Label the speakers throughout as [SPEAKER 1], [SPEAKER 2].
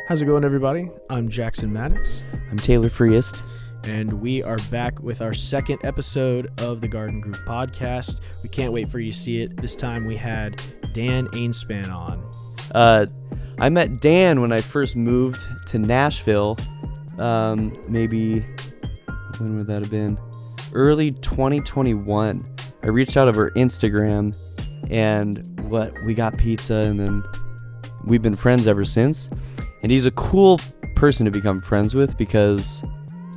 [SPEAKER 1] How's it going, everybody? I'm Jackson Maddox.
[SPEAKER 2] I'm Taylor Freest.
[SPEAKER 1] And we are back with our second episode of the Garden Groove podcast. We can't wait for you to see it. This time we had Dan Ainspan on.
[SPEAKER 2] I met Dan when I first moved to Nashville. Maybe, when would that have been? Early 2021. I reached out over Instagram and we got pizza, and then we've been friends ever since. And he's a cool person to become friends with because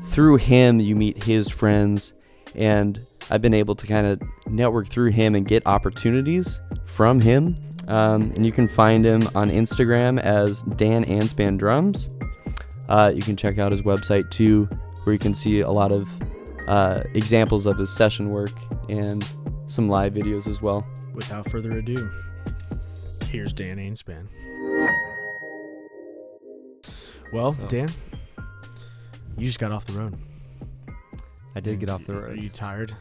[SPEAKER 2] through him you meet his friends, and I've been able to kind of network through him and get opportunities from him. And you can find him on Instagram as Dan Ainspan Drums. You can check out his website too, where you can see a lot of examples of his session work and some live videos as well.
[SPEAKER 1] Without further ado, here's Dan Ainspan. Well, Dan, you just got off the road.
[SPEAKER 3] I did get off the road.
[SPEAKER 1] Are you tired?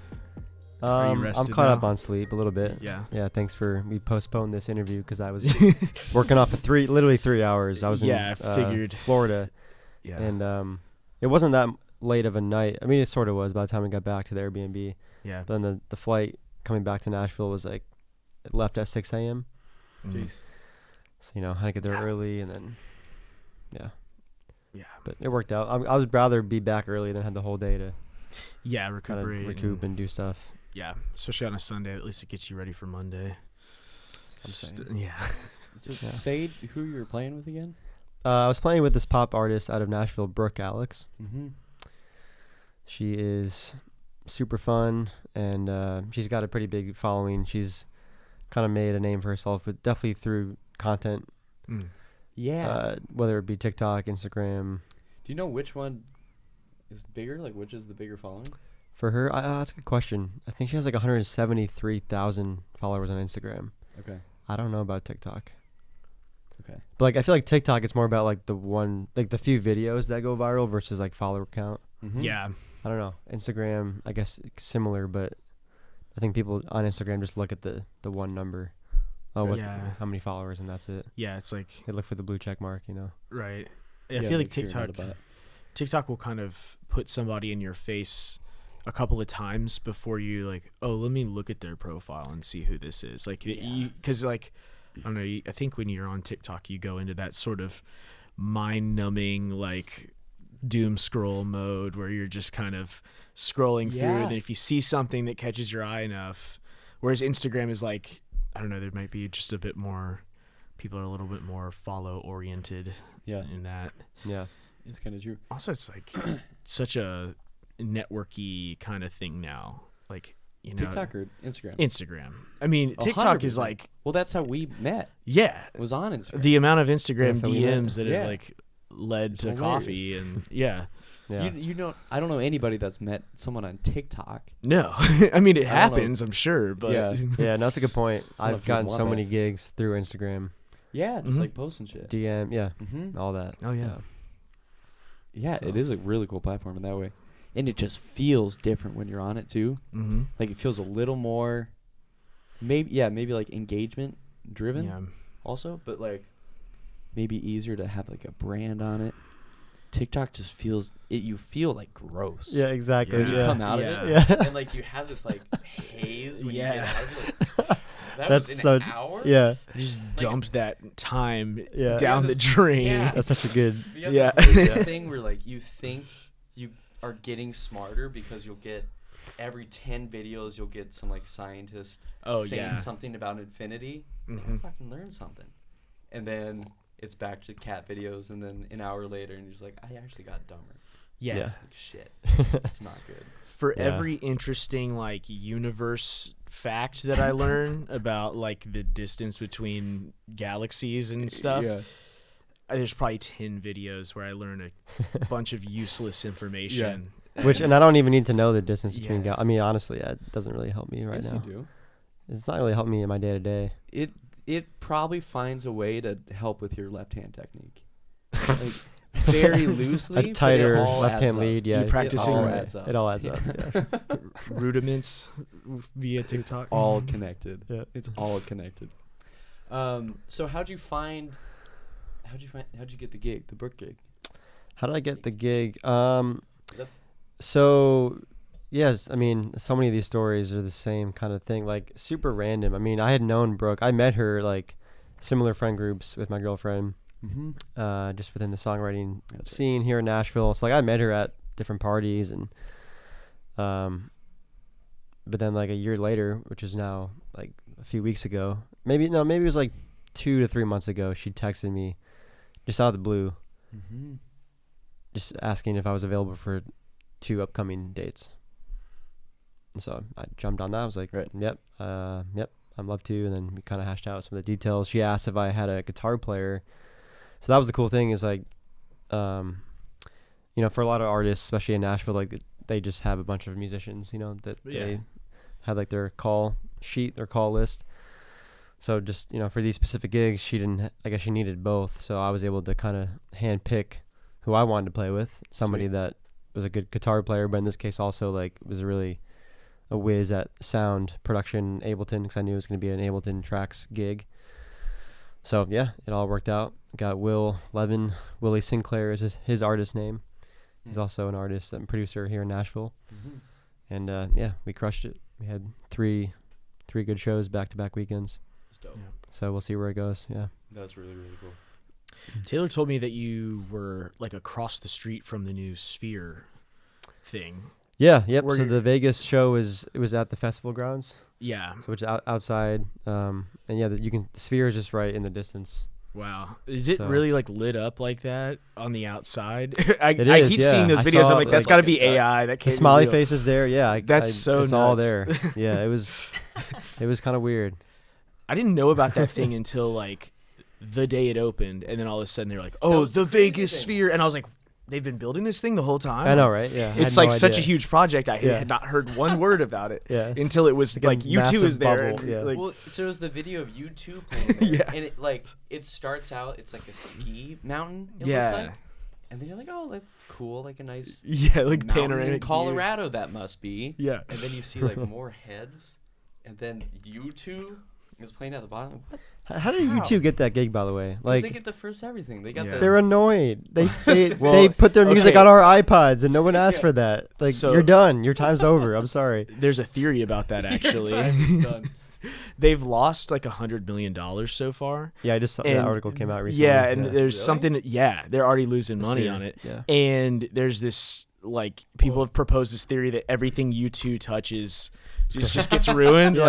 [SPEAKER 3] I'm
[SPEAKER 1] rested
[SPEAKER 3] caught
[SPEAKER 1] now?
[SPEAKER 3] up on sleep a little bit.
[SPEAKER 1] Yeah.
[SPEAKER 3] Thanks we postponed this interview because I was working off of literally 3 hours. I was in
[SPEAKER 1] figured.
[SPEAKER 3] Florida.
[SPEAKER 1] Yeah.
[SPEAKER 3] And it wasn't that late of a night. I mean, it sort of was by the time we got back to the Airbnb.
[SPEAKER 1] Yeah.
[SPEAKER 3] But then the flight coming back to Nashville was it left at 6 a.m.
[SPEAKER 1] Jeez.
[SPEAKER 3] So, I had to get there early, and then, yeah. But it worked out. I would rather be back early than have the whole day to
[SPEAKER 1] recuperate,
[SPEAKER 3] recoup and do stuff.
[SPEAKER 1] Yeah, especially on a Sunday. At least it gets you ready for Monday. Yeah.
[SPEAKER 2] Say who you were playing with again?
[SPEAKER 3] I was playing with this pop artist out of Nashville, Brooke Alexx.
[SPEAKER 2] Mm-hmm.
[SPEAKER 3] She is super fun, and she's got a pretty big following. She's kind of made a name for herself, but definitely through content.
[SPEAKER 2] Yeah.
[SPEAKER 3] Whether it be TikTok, Instagram.
[SPEAKER 2] Do you know which one is bigger? Like, which is the bigger following?
[SPEAKER 3] For her, that's a good question. I think she has 173,000 followers on Instagram.
[SPEAKER 2] Okay.
[SPEAKER 3] I don't know about TikTok.
[SPEAKER 2] Okay.
[SPEAKER 3] But I feel like TikTok, it's more about the few videos that go viral versus follower count.
[SPEAKER 2] Mm-hmm.
[SPEAKER 1] Yeah.
[SPEAKER 3] I don't know. Instagram, I guess similar, but I think people on Instagram just look at the one number. How many followers, and that's it.
[SPEAKER 1] Yeah, it's like
[SPEAKER 3] they look for the blue check mark,
[SPEAKER 1] Right. I feel like TikTok will kind of put somebody in your face a couple of times before you let me look at their profile and see who this is. Because I don't know. I think when you're on TikTok, you go into that sort of mind-numbing doom scroll mode where you're just kind of scrolling through, and then if you see something that catches your eye enough, whereas Instagram is I don't know, there might be just a bit more, people are a little bit more follow oriented in that.
[SPEAKER 3] Yeah.
[SPEAKER 2] It's kind of true.
[SPEAKER 1] Also, it's such a networky kind of thing now.
[SPEAKER 2] TikTok or Instagram?
[SPEAKER 1] Instagram. I mean, TikTok 100%. Is
[SPEAKER 2] well, that's how we met.
[SPEAKER 1] Yeah.
[SPEAKER 2] It was on Instagram.
[SPEAKER 1] The amount of Instagram DMs that have led to coffee and
[SPEAKER 2] Yeah. I don't know anybody that's met someone on TikTok.
[SPEAKER 1] No. I mean, it happens, I'm sure, but
[SPEAKER 3] yeah, that's a good point. I've gotten so many gigs through Instagram.
[SPEAKER 2] Yeah, just posting shit.
[SPEAKER 3] DM, all that.
[SPEAKER 1] Oh yeah.
[SPEAKER 2] Yeah, it is a really cool platform in that way. And it just feels different when you're on it too.
[SPEAKER 1] Mm-hmm.
[SPEAKER 2] It feels a little more maybe engagement driven also, but maybe easier to have a brand on it. TikTok just feels you feel gross.
[SPEAKER 3] Yeah, exactly.
[SPEAKER 2] When you come out of it.
[SPEAKER 3] Yeah.
[SPEAKER 2] And you have this haze when you get out of it.
[SPEAKER 3] That's
[SPEAKER 2] was an hour?
[SPEAKER 3] Yeah.
[SPEAKER 1] You just dumped that time down the drain.
[SPEAKER 3] Yeah. That's such a good
[SPEAKER 2] this thing where you think you are getting smarter because you'll get every 10 videos you'll get some scientist saying something about infinity.
[SPEAKER 1] Mm-hmm.
[SPEAKER 2] I fucking learned something. And then it's back to cat videos, and then an hour later, and you're just I actually got dumber.
[SPEAKER 1] Yeah.
[SPEAKER 2] Shit. It's not good.
[SPEAKER 1] For every interesting, universe fact that I learn about, the distance between galaxies and stuff, there's probably 10 videos where I learn a bunch of useless information.
[SPEAKER 3] Yeah. And I don't even need to know the distance between I mean, honestly, it doesn't really help me right now.
[SPEAKER 2] Yes, you do.
[SPEAKER 3] It's not really helping me in my day-to-day.
[SPEAKER 2] It probably finds a way to help with your left-hand technique. Very loosely.
[SPEAKER 3] A tighter
[SPEAKER 2] but it all
[SPEAKER 3] left-hand
[SPEAKER 2] adds
[SPEAKER 3] lead,
[SPEAKER 2] up.
[SPEAKER 1] You're practicing.
[SPEAKER 3] It all adds up. Yeah.
[SPEAKER 1] Rudiments via TikTok.
[SPEAKER 2] It's all connected.
[SPEAKER 3] Yeah.
[SPEAKER 2] It's all connected. So how'd you find How'd you get the gig, the Brooke gig?
[SPEAKER 3] How did I get the gig? So, yes, I mean, so many of these stories are the same kind of thing, like super random. I mean, I had known Brooke. I met her like similar friend groups with my girlfriend, just within the songwriting scene here in Nashville. So like I met her at different parties, and but then like a year later, which is now like a few weeks ago, maybe it was like 2 to 3 months ago, she texted me just out of the blue, just asking if I was available for 2 upcoming dates. And so I jumped on that. I was like, yep, I'd love to. And then we kind of hashed out some of the details. She asked if I had a guitar player. So that was the cool thing is like, you know, for a lot of artists, especially in Nashville, like they just have a bunch of musicians, you know, that they had like their call sheet, their call list. So just, you know, for these specific gigs, she needed both. So I was able to kind of hand pick who I wanted to play with, somebody that was a good guitar player, but in this case also like was really a whiz at sound production, Ableton, because I knew it was going to be an Ableton Tracks gig. So yeah, it all worked out. Got Willie Sinclair is his artist name. He's also an artist and producer here in Nashville. And we crushed it. We had three good shows back-to-back weekends.
[SPEAKER 2] That's dope.
[SPEAKER 3] Yeah. So we'll see where it goes. Yeah.
[SPEAKER 2] That's really, really cool.
[SPEAKER 1] Taylor told me that you were like across the street from the new Sphere thing.
[SPEAKER 3] Yeah, yep. So the Vegas show was at the festival grounds.
[SPEAKER 1] Yeah.
[SPEAKER 3] So it's outside. And yeah, the Sphere is just right in the distance.
[SPEAKER 1] Wow. Is it really like lit up like that on the outside? I keep seeing those videos. I'm like, that's got to be AI. That can't
[SPEAKER 3] the smiley
[SPEAKER 1] be real.
[SPEAKER 3] face is there. Yeah.
[SPEAKER 1] It's
[SPEAKER 3] nuts. All there. Yeah. It was kind of weird.
[SPEAKER 1] I didn't know about that thing until like the day it opened, and then all of a sudden they're like, "Oh, the Vegas Sphere," and I was like, "They've been building this thing the whole time."
[SPEAKER 3] I know, right? Yeah,
[SPEAKER 1] it's like such a huge project. I had not heard one word about it until it was like U2 is there. And, like,
[SPEAKER 2] well, so it was the video of U2 playing there, and it starts out. It's like a ski mountain. It looks like. And then you're like, "Oh, that's cool! Like a nice
[SPEAKER 1] like panoramic
[SPEAKER 2] in Colorado view. That must be."
[SPEAKER 1] Yeah,
[SPEAKER 2] and then you see like more heads, and then U2 is playing at the bottom. What?
[SPEAKER 3] How did U2 get that gig, by the way?
[SPEAKER 2] Like they get the first everything. They got
[SPEAKER 3] they're annoyed. They put their music on our iPods, and no one asked for that. Like, so, you're done. Your time's over. I'm sorry.
[SPEAKER 1] There's a theory about that actually.
[SPEAKER 2] Your time is done.
[SPEAKER 1] They've lost like $100 million so far.
[SPEAKER 3] Yeah, I just saw that article came out recently.
[SPEAKER 1] Yeah, and there's something. Yeah, they're already losing money on it.
[SPEAKER 3] Yeah.
[SPEAKER 1] And there's this like people have proposed this theory that everything U2 touches just gets ruined.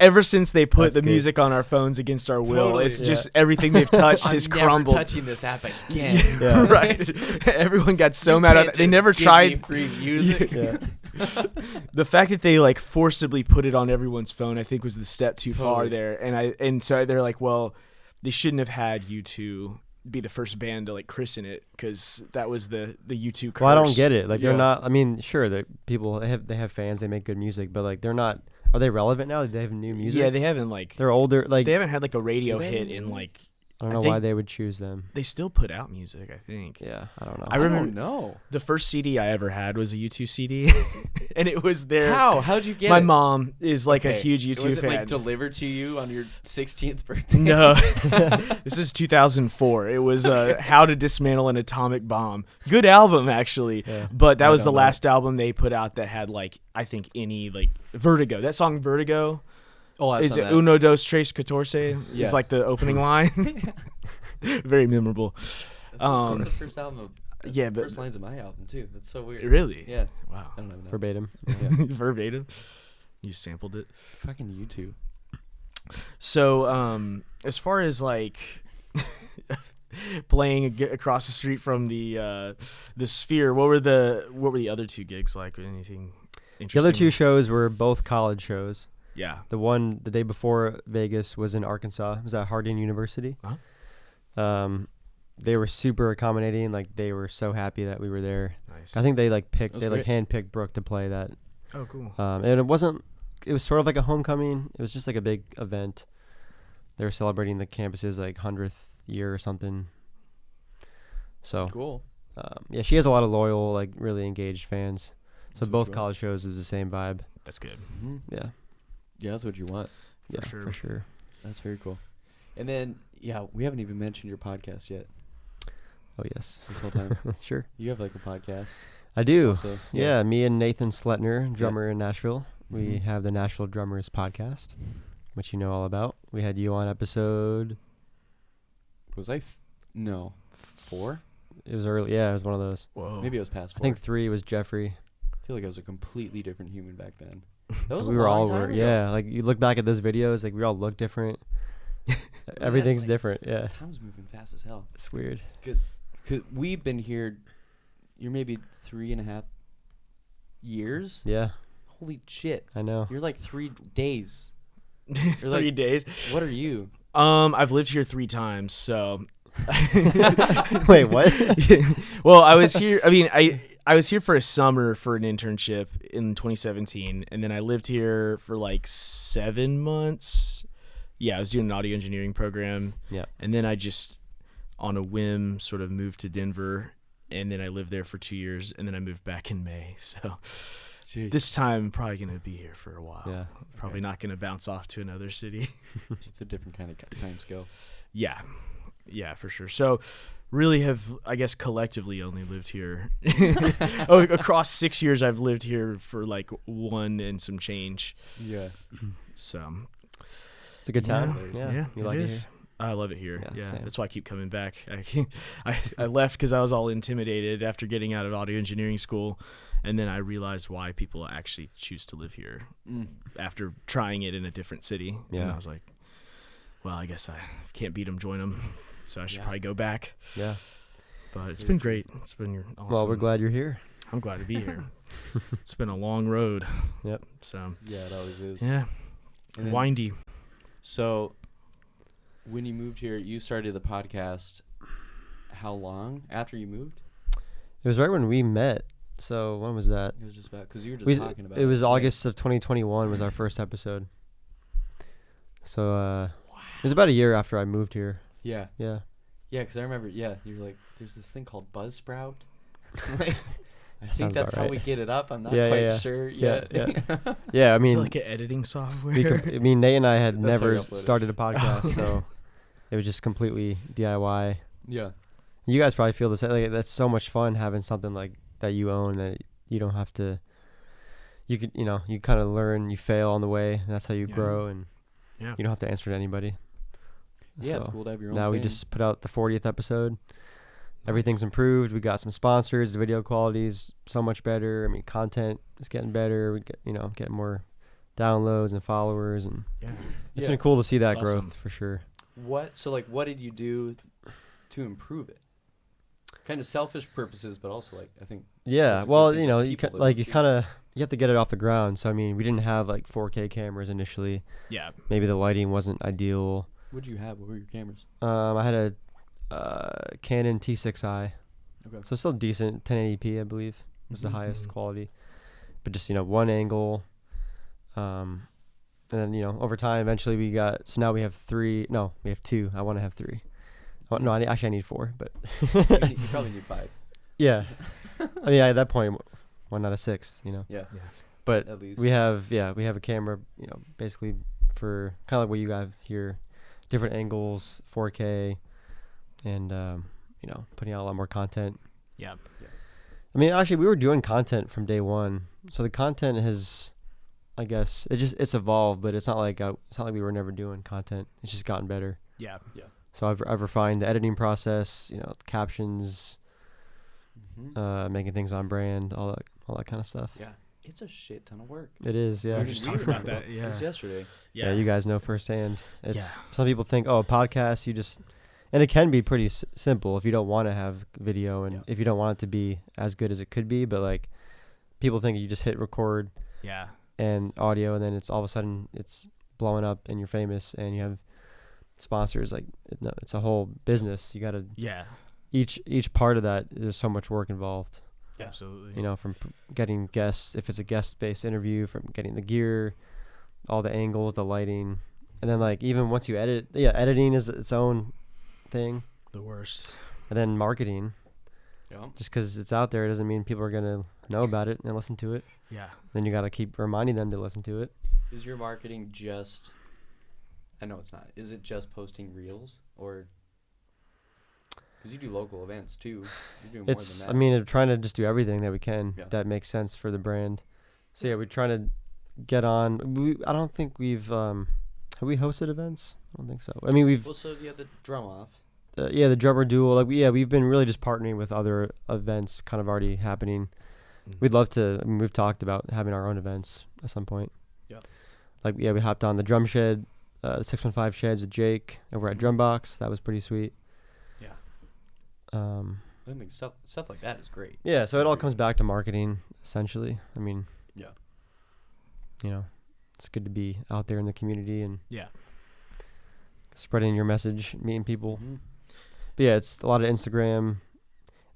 [SPEAKER 1] Ever since they put the music on our phones against our will, it's just everything they've touched has crumbled.
[SPEAKER 2] I'm never touching this app again.
[SPEAKER 1] Right. Everyone got so mad at it. They never tried
[SPEAKER 2] free music.
[SPEAKER 1] The fact that they like forcibly put it on everyone's phone, I think, was the step too far there. And so they're like, well, they shouldn't have had U2 be the first band to like christen it, because that was the U2 curse.
[SPEAKER 3] Well, I don't get it. Like they're not. I mean, sure, that people they have fans, they make good music, but like they're not. Are they relevant now? Do they have new music?
[SPEAKER 1] Yeah, they haven't like.
[SPEAKER 3] They're older. Like
[SPEAKER 1] they haven't had like a radio hit in like.
[SPEAKER 3] I don't know why they would choose them.
[SPEAKER 1] They still put out music, I think.
[SPEAKER 3] Yeah, I don't know.
[SPEAKER 1] I remember the first CD I ever had was a U2 CD, and it was there.
[SPEAKER 2] How'd you get
[SPEAKER 1] My
[SPEAKER 2] it?
[SPEAKER 1] mom is like a huge U2
[SPEAKER 2] was
[SPEAKER 1] fan.
[SPEAKER 2] Was it like delivered to you on your 16th birthday?
[SPEAKER 1] No. This is 2004. It was How to Dismantle an Atomic Bomb. Good album, actually. Yeah. But that was the last album they put out that had like, I think any like Vertigo. That song Vertigo.
[SPEAKER 2] Oh, that's
[SPEAKER 1] is it Uno, Dos, Tres, Catorce? Yeah. It's like the opening line. Very memorable.
[SPEAKER 2] That's the first album.
[SPEAKER 1] But
[SPEAKER 2] first lines of my album too. That's so weird.
[SPEAKER 1] Really?
[SPEAKER 2] Yeah.
[SPEAKER 1] Wow.
[SPEAKER 2] I don't know.
[SPEAKER 3] Verbatim.
[SPEAKER 2] Yeah.
[SPEAKER 1] Verbatim. You sampled it.
[SPEAKER 2] Fucking YouTube.
[SPEAKER 1] So, as far as like playing across the street from the Sphere, what were the other 2 gigs like? Anything interesting?
[SPEAKER 3] The other 2 shows were both college shows.
[SPEAKER 1] Yeah.
[SPEAKER 3] The one the day before Vegas was in Arkansas. It was at Harding University.
[SPEAKER 1] Uh-huh.
[SPEAKER 3] They were super accommodating. Like they were so happy that we were there.
[SPEAKER 1] Nice.
[SPEAKER 3] I think they handpicked Brooke to play that.
[SPEAKER 1] Oh, cool.
[SPEAKER 3] And it was sort of like a homecoming. It was just like a big event. They were celebrating the campus's like 100th year or something. So
[SPEAKER 2] cool.
[SPEAKER 3] She has a lot of loyal, like really engaged fans. So
[SPEAKER 2] That's
[SPEAKER 3] both
[SPEAKER 2] cool.
[SPEAKER 3] college shows was the same vibe.
[SPEAKER 1] That's good.
[SPEAKER 2] Mm-hmm.
[SPEAKER 3] Yeah.
[SPEAKER 2] Yeah, that's what you want.
[SPEAKER 3] For sure.
[SPEAKER 2] That's very cool. And then, we haven't even mentioned your podcast yet.
[SPEAKER 3] Oh, yes.
[SPEAKER 2] This whole time.
[SPEAKER 3] Sure.
[SPEAKER 2] You have like a podcast.
[SPEAKER 3] I do.
[SPEAKER 2] Also,
[SPEAKER 3] yeah, me and Nathan Sletner, drummer in Nashville. We have the Nashville Drummers podcast, which you know all about. We had you on episode...
[SPEAKER 2] Was I... No. 4?
[SPEAKER 3] It was early. Yeah, it was one of those.
[SPEAKER 2] Whoa. Maybe it was past 4.
[SPEAKER 3] I think 3 was Jeffrey.
[SPEAKER 2] I feel like I was a completely different human back then. That was
[SPEAKER 3] we
[SPEAKER 2] a
[SPEAKER 3] were
[SPEAKER 2] long
[SPEAKER 3] all
[SPEAKER 2] time ago.
[SPEAKER 3] Yeah, like you look back at those videos, like we all look different. Everything's different. Yeah.
[SPEAKER 2] Time's moving fast as hell.
[SPEAKER 3] It's weird.
[SPEAKER 2] Cause we've been here, you're maybe 3.5 years?
[SPEAKER 3] Yeah.
[SPEAKER 2] Holy shit.
[SPEAKER 3] I know.
[SPEAKER 2] You're like 3 days.
[SPEAKER 1] You're 3 days.
[SPEAKER 2] What are you?
[SPEAKER 1] I've lived here 3 times, so...
[SPEAKER 3] Wait, what?
[SPEAKER 1] Well, I was here. I mean, I was here for a summer for an internship in 2017, and then I lived here for like 7 months. Yeah, I was doing an audio engineering program.
[SPEAKER 3] Yeah.
[SPEAKER 1] And then I just, on a whim, sort of moved to Denver, and then I lived there for 2 years, and then I moved back in May. So this time I'm probably going to be here for a while.
[SPEAKER 3] Yeah.
[SPEAKER 1] Probably not going to bounce off to another city.
[SPEAKER 2] It's a different kind of time scale.
[SPEAKER 1] Yeah. Yeah, for sure. So really have, I guess, collectively only lived here. Across 6 years, I've lived here for like 1 and some change.
[SPEAKER 2] Yeah.
[SPEAKER 1] So
[SPEAKER 3] it's a good time.
[SPEAKER 1] Yeah,
[SPEAKER 3] You like it here?
[SPEAKER 1] I love it here. Yeah.
[SPEAKER 3] Same.
[SPEAKER 1] That's why I keep coming back. I left because I was all intimidated after getting out of audio engineering school. And then I realized why people actually choose to live here after trying it in a different city.
[SPEAKER 3] Yeah.
[SPEAKER 1] And I was like, well, I guess I can't beat them, join them. So I should probably go back.
[SPEAKER 3] Yeah.
[SPEAKER 1] But it's been great. It's been awesome.
[SPEAKER 3] Well, we're glad you're here.
[SPEAKER 1] I'm glad to be here. It's been a long road.
[SPEAKER 3] Yep.
[SPEAKER 1] So
[SPEAKER 2] Yeah, it always is.
[SPEAKER 1] yeah.
[SPEAKER 2] And
[SPEAKER 1] Windy.
[SPEAKER 2] So when you moved here, you started the podcast how long after you moved?
[SPEAKER 3] It was right when we met. So when was that?
[SPEAKER 2] It was just about, because you were just talking about it.
[SPEAKER 3] It was August of 2021 was our first episode. So it was about a year after I moved here.
[SPEAKER 2] Yeah.
[SPEAKER 3] Yeah.
[SPEAKER 2] Yeah, because I remember, you were like, there's this thing called Buzzsprout. Like, I think
[SPEAKER 3] Sounds
[SPEAKER 2] that's
[SPEAKER 3] about
[SPEAKER 2] how
[SPEAKER 3] right.
[SPEAKER 2] we get it up. I'm not
[SPEAKER 3] Yeah,
[SPEAKER 2] quite
[SPEAKER 3] yeah.
[SPEAKER 2] sure
[SPEAKER 3] Yeah,
[SPEAKER 2] yet.
[SPEAKER 3] yeah. Yeah, I
[SPEAKER 1] Is
[SPEAKER 3] mean,
[SPEAKER 1] it like an editing software?
[SPEAKER 3] Nate and I had
[SPEAKER 2] That's how you
[SPEAKER 3] never
[SPEAKER 2] upload it.
[SPEAKER 3] started a podcast, so it was just completely DIY.
[SPEAKER 2] Yeah.
[SPEAKER 3] You guys probably feel the same. Like, that's so much fun having something like that you own that you don't have to. You could, you kind of learn, you fail on the way, and that's how you grow, and you don't have to answer to anybody.
[SPEAKER 2] Yeah,
[SPEAKER 3] So
[SPEAKER 2] it's cool to have your own
[SPEAKER 3] now we
[SPEAKER 2] thing.
[SPEAKER 3] just put out the 40th episode. Everything's improved. We got some sponsors. The video quality's so much better. I mean, content is getting better. We get, getting more downloads and followers, and it's been cool to see that growth
[SPEAKER 1] awesome.
[SPEAKER 3] for sure.
[SPEAKER 2] What did you do to improve it? Kind of selfish purposes, but also I think.
[SPEAKER 3] Yeah,
[SPEAKER 2] it's a
[SPEAKER 3] well,
[SPEAKER 2] good thing for
[SPEAKER 3] you
[SPEAKER 2] people
[SPEAKER 3] you
[SPEAKER 2] to
[SPEAKER 3] kind of you have to get it off the ground. So I mean, we didn't have 4K cameras initially.
[SPEAKER 1] Yeah.
[SPEAKER 3] Maybe the lighting wasn't ideal.
[SPEAKER 2] What did you have? What were your cameras?
[SPEAKER 3] I had a Canon T6i.
[SPEAKER 2] Okay.
[SPEAKER 3] So still decent, 1080p I believe was the highest quality. But just one angle. And then over time, eventually we got. So now we have 3. No, we have 2. I want to have 3. No, I need 4, but
[SPEAKER 2] You probably need 5.
[SPEAKER 3] yeah. I mean, at that point, why not a 6?
[SPEAKER 2] Yeah.
[SPEAKER 3] But
[SPEAKER 2] At least.
[SPEAKER 3] we have a camera, basically for kind of like what you have here, different angles, 4K, and putting out a lot more content.
[SPEAKER 1] Yeah.
[SPEAKER 3] I mean, actually, we were doing content from day one, so the content has, I guess, it's evolved, but it's not like we were never doing content. It's just gotten better.
[SPEAKER 1] Yeah.
[SPEAKER 2] Yeah.
[SPEAKER 3] So I've refined the editing process, the captions, making things on brand, all that kind of stuff.
[SPEAKER 2] Yeah. It's a shit ton of work.
[SPEAKER 3] It is, yeah.
[SPEAKER 1] We were just talking about that.
[SPEAKER 2] It
[SPEAKER 1] Yeah.
[SPEAKER 2] was yesterday.
[SPEAKER 3] Yeah, you guys know firsthand. Some people think, a podcast, and it can be pretty simple if you don't want to have video and if you don't want it to be as good as it could be. But people think you just hit record, and audio, and then it's all of a sudden it's blowing up and you're famous and you have sponsors. No, it's a whole business. You gotta each part of that. There's so much work involved.
[SPEAKER 1] Yeah. Absolutely.
[SPEAKER 3] From getting guests, if it's a guest-based interview, from getting the gear, all the angles, the lighting, and then even once you edit, editing is its own thing.
[SPEAKER 1] The worst.
[SPEAKER 3] And then marketing.
[SPEAKER 2] Yeah.
[SPEAKER 3] Just because it's out there doesn't mean people are gonna know about it and listen to it.
[SPEAKER 1] Yeah.
[SPEAKER 3] Then you gotta keep reminding them to listen to it.
[SPEAKER 2] Is your marketing just I know it's not. Is it just posting reels or? Because you do local events too. You're doing more than that.
[SPEAKER 3] I mean, we're trying to just do everything that we can that makes sense for the brand. So yeah, we're trying to get on. I don't think we've have we hosted events? I don't think so. I mean, we've.
[SPEAKER 2] Well, so yeah, the drum off.
[SPEAKER 3] The drummer duel. Like we've been really just partnering with other events, kind of already happening. We'd love to. I mean, we've talked about having our own events at some point.
[SPEAKER 2] Yeah.
[SPEAKER 3] Like we hopped on the drum shed, 615 sheds with Jake over at Drumbox. That was pretty sweet.
[SPEAKER 2] Yeah. I mean, stuff like that is great.
[SPEAKER 3] Yeah. So it all comes back to marketing, essentially. I mean.
[SPEAKER 2] Yeah.
[SPEAKER 3] You know, it's good to be out there in the community and.
[SPEAKER 1] Yeah.
[SPEAKER 3] Spreading your message, meeting people. But yeah, it's a lot of Instagram.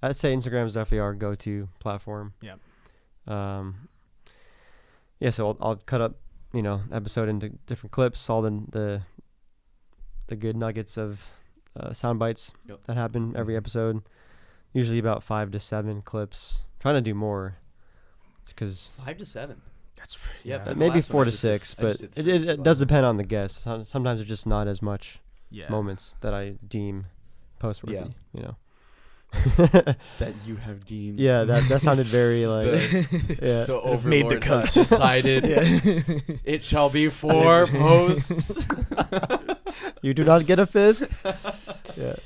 [SPEAKER 3] I'd say Instagram is definitely our go-to platform.
[SPEAKER 1] Yeah.
[SPEAKER 3] Yeah, so I'll cut up, episode into different clips, all the good nuggets of sound bites that happen every episode. Usually about 5 to 7 clips. Trying to do more. It's because
[SPEAKER 2] 5 to 7.
[SPEAKER 1] That's
[SPEAKER 3] maybe 4 to 6, but it does depend on the guest. Sometimes it's just not as much moments that I deem post-worthy,
[SPEAKER 2] that you have deemed.
[SPEAKER 3] Yeah, that sounded very like
[SPEAKER 2] the overlord
[SPEAKER 1] made the cut.
[SPEAKER 2] has decided it shall be 4 posts.
[SPEAKER 3] You do not get a 5th. Yeah.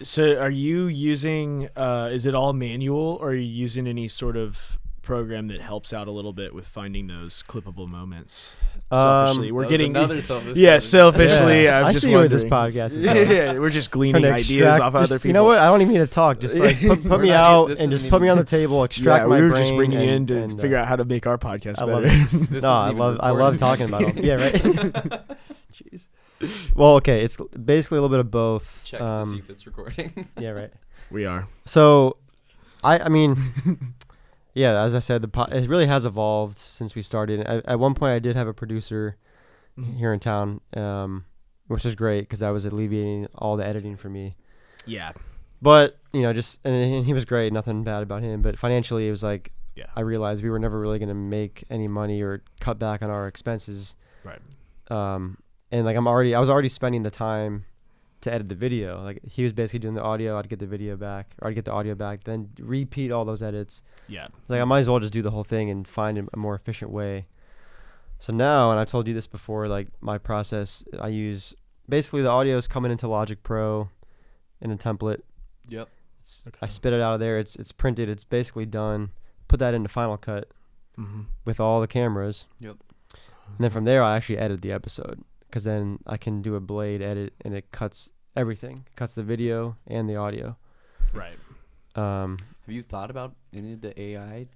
[SPEAKER 1] So are you using is it all manual, or are you using any sort of program that helps out a little bit with finding those clippable moments? Selfishly, we're getting
[SPEAKER 2] another selfish.
[SPEAKER 1] Yeah, selfishly.
[SPEAKER 3] Yeah.
[SPEAKER 1] I'm
[SPEAKER 3] I
[SPEAKER 1] just
[SPEAKER 3] see
[SPEAKER 1] wondering.
[SPEAKER 3] where this podcast is going.
[SPEAKER 1] Yeah, we're just gleaning ideas off other people.
[SPEAKER 3] You know what? I don't even need to talk. Just like put me out and just put me on the table. Extract my
[SPEAKER 1] we were
[SPEAKER 3] brain.
[SPEAKER 1] just bringing you in to
[SPEAKER 3] and,
[SPEAKER 1] figure out how to make our podcast better.
[SPEAKER 3] Love it. I love talking about them. Yeah, right. Jeez. Well, okay. It's basically a little bit of both.
[SPEAKER 2] Checks to see if it's recording.
[SPEAKER 3] Yeah, right.
[SPEAKER 1] We are.
[SPEAKER 3] So, I mean. Yeah, as I said, it really has evolved since we started. At one point, I did have a producer here in town, which was great because that was alleviating all the editing for me.
[SPEAKER 1] Yeah.
[SPEAKER 3] But, and he was great, nothing bad about him. But financially, it was like, I realized we were never really going to make any money or cut back on our expenses.
[SPEAKER 1] Right.
[SPEAKER 3] And like I was already spending the time to edit the video. Like he was basically doing the audio, I'd get the video back, or I'd get the audio back, then repeat all those edits.
[SPEAKER 1] Yeah.
[SPEAKER 3] Like I might as well just do the whole thing and find a more efficient way. So now, and I've told you this before, like my process, I use basically the audio is coming into Logic Pro in a template.
[SPEAKER 2] Yep.
[SPEAKER 3] I spit it out of there. It's printed. It's basically done. Put that into Final Cut with all the cameras.
[SPEAKER 2] Yep.
[SPEAKER 3] And then from there, I actually edit the episode. Because then I can do a blade edit and it cuts everything. Cuts the video and the audio.
[SPEAKER 1] Right.
[SPEAKER 2] Have you thought about any of the AI?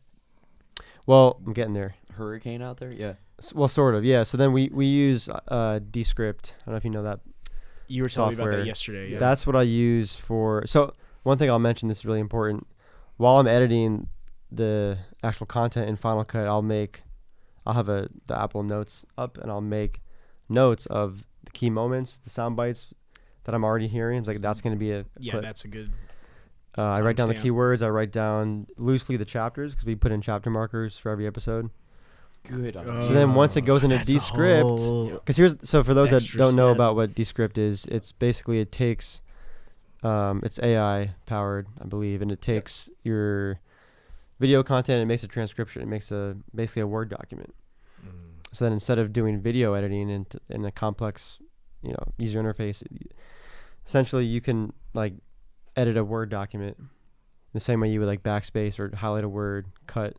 [SPEAKER 3] Well, I'm getting there.
[SPEAKER 2] Hurricane out there? Yeah.
[SPEAKER 3] Well, sort of, yeah. So then we use Descript. I don't know if you know that.
[SPEAKER 1] You were telling me about
[SPEAKER 3] software.
[SPEAKER 1] that yesterday. Yeah.
[SPEAKER 3] That's what I use for... So one thing I'll mention, this is really important. While I'm editing the actual content in Final Cut, I'll have the Apple Notes up and I'll make notes of the key moments, the sound bites that I'm already hearing. It's like that's going to be a clip.
[SPEAKER 1] That's a good
[SPEAKER 3] I write down the
[SPEAKER 1] stamp.
[SPEAKER 3] keywords. I write down loosely the chapters because we put in chapter markers for every episode.
[SPEAKER 2] Good.
[SPEAKER 3] So then once it goes into Descript, because for those that don't know about what Descript is, it's basically it takes it's AI powered, I believe, and it takes your video content and it makes a transcription. It makes basically a Word document. So then instead of doing video editing in a complex, user interface, essentially you can like edit a Word document the same way you would like backspace or highlight a word, cut,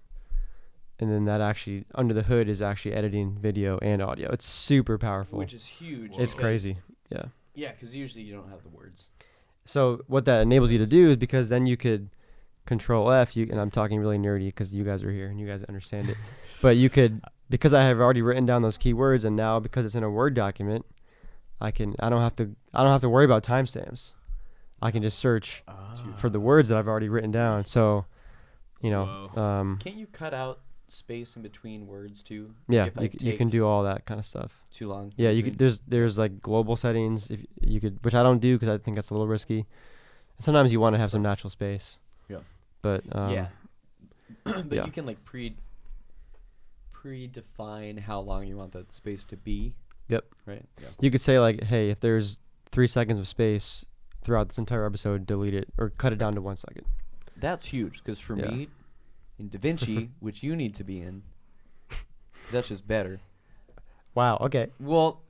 [SPEAKER 3] and then that actually under the hood is actually editing video and audio. It's super powerful.
[SPEAKER 2] Which is huge.
[SPEAKER 3] It's crazy. Yeah.
[SPEAKER 2] Yeah, because usually you don't have the words.
[SPEAKER 3] So what that enables you to do is because then you could Control F, and I'm talking really nerdy because you guys are here and you guys understand it, but you could. Because I have already written down those keywords, and now because it's in a Word document, I don't have to worry about timestamps. I can just search for the words that I've already written down. So,
[SPEAKER 2] can't you cut out space in between words too?
[SPEAKER 3] Yeah, you can do all that kind of stuff.
[SPEAKER 2] Too long.
[SPEAKER 3] Yeah, you could. There's like global settings if you could, which I don't do because I think that's a little risky. And sometimes you want to have some natural space.
[SPEAKER 2] Yeah.
[SPEAKER 3] But
[SPEAKER 2] but you can like predefine how long you want that space to be.
[SPEAKER 3] Yep.
[SPEAKER 2] Right. Yeah.
[SPEAKER 3] You could say like, hey, if there's 3 seconds of space throughout this entire episode, delete it or cut it down to 1 second.
[SPEAKER 2] That's huge because for me, in DaVinci, which you need to be in, 'cause that's just better.
[SPEAKER 3] Wow. Okay.
[SPEAKER 2] Well,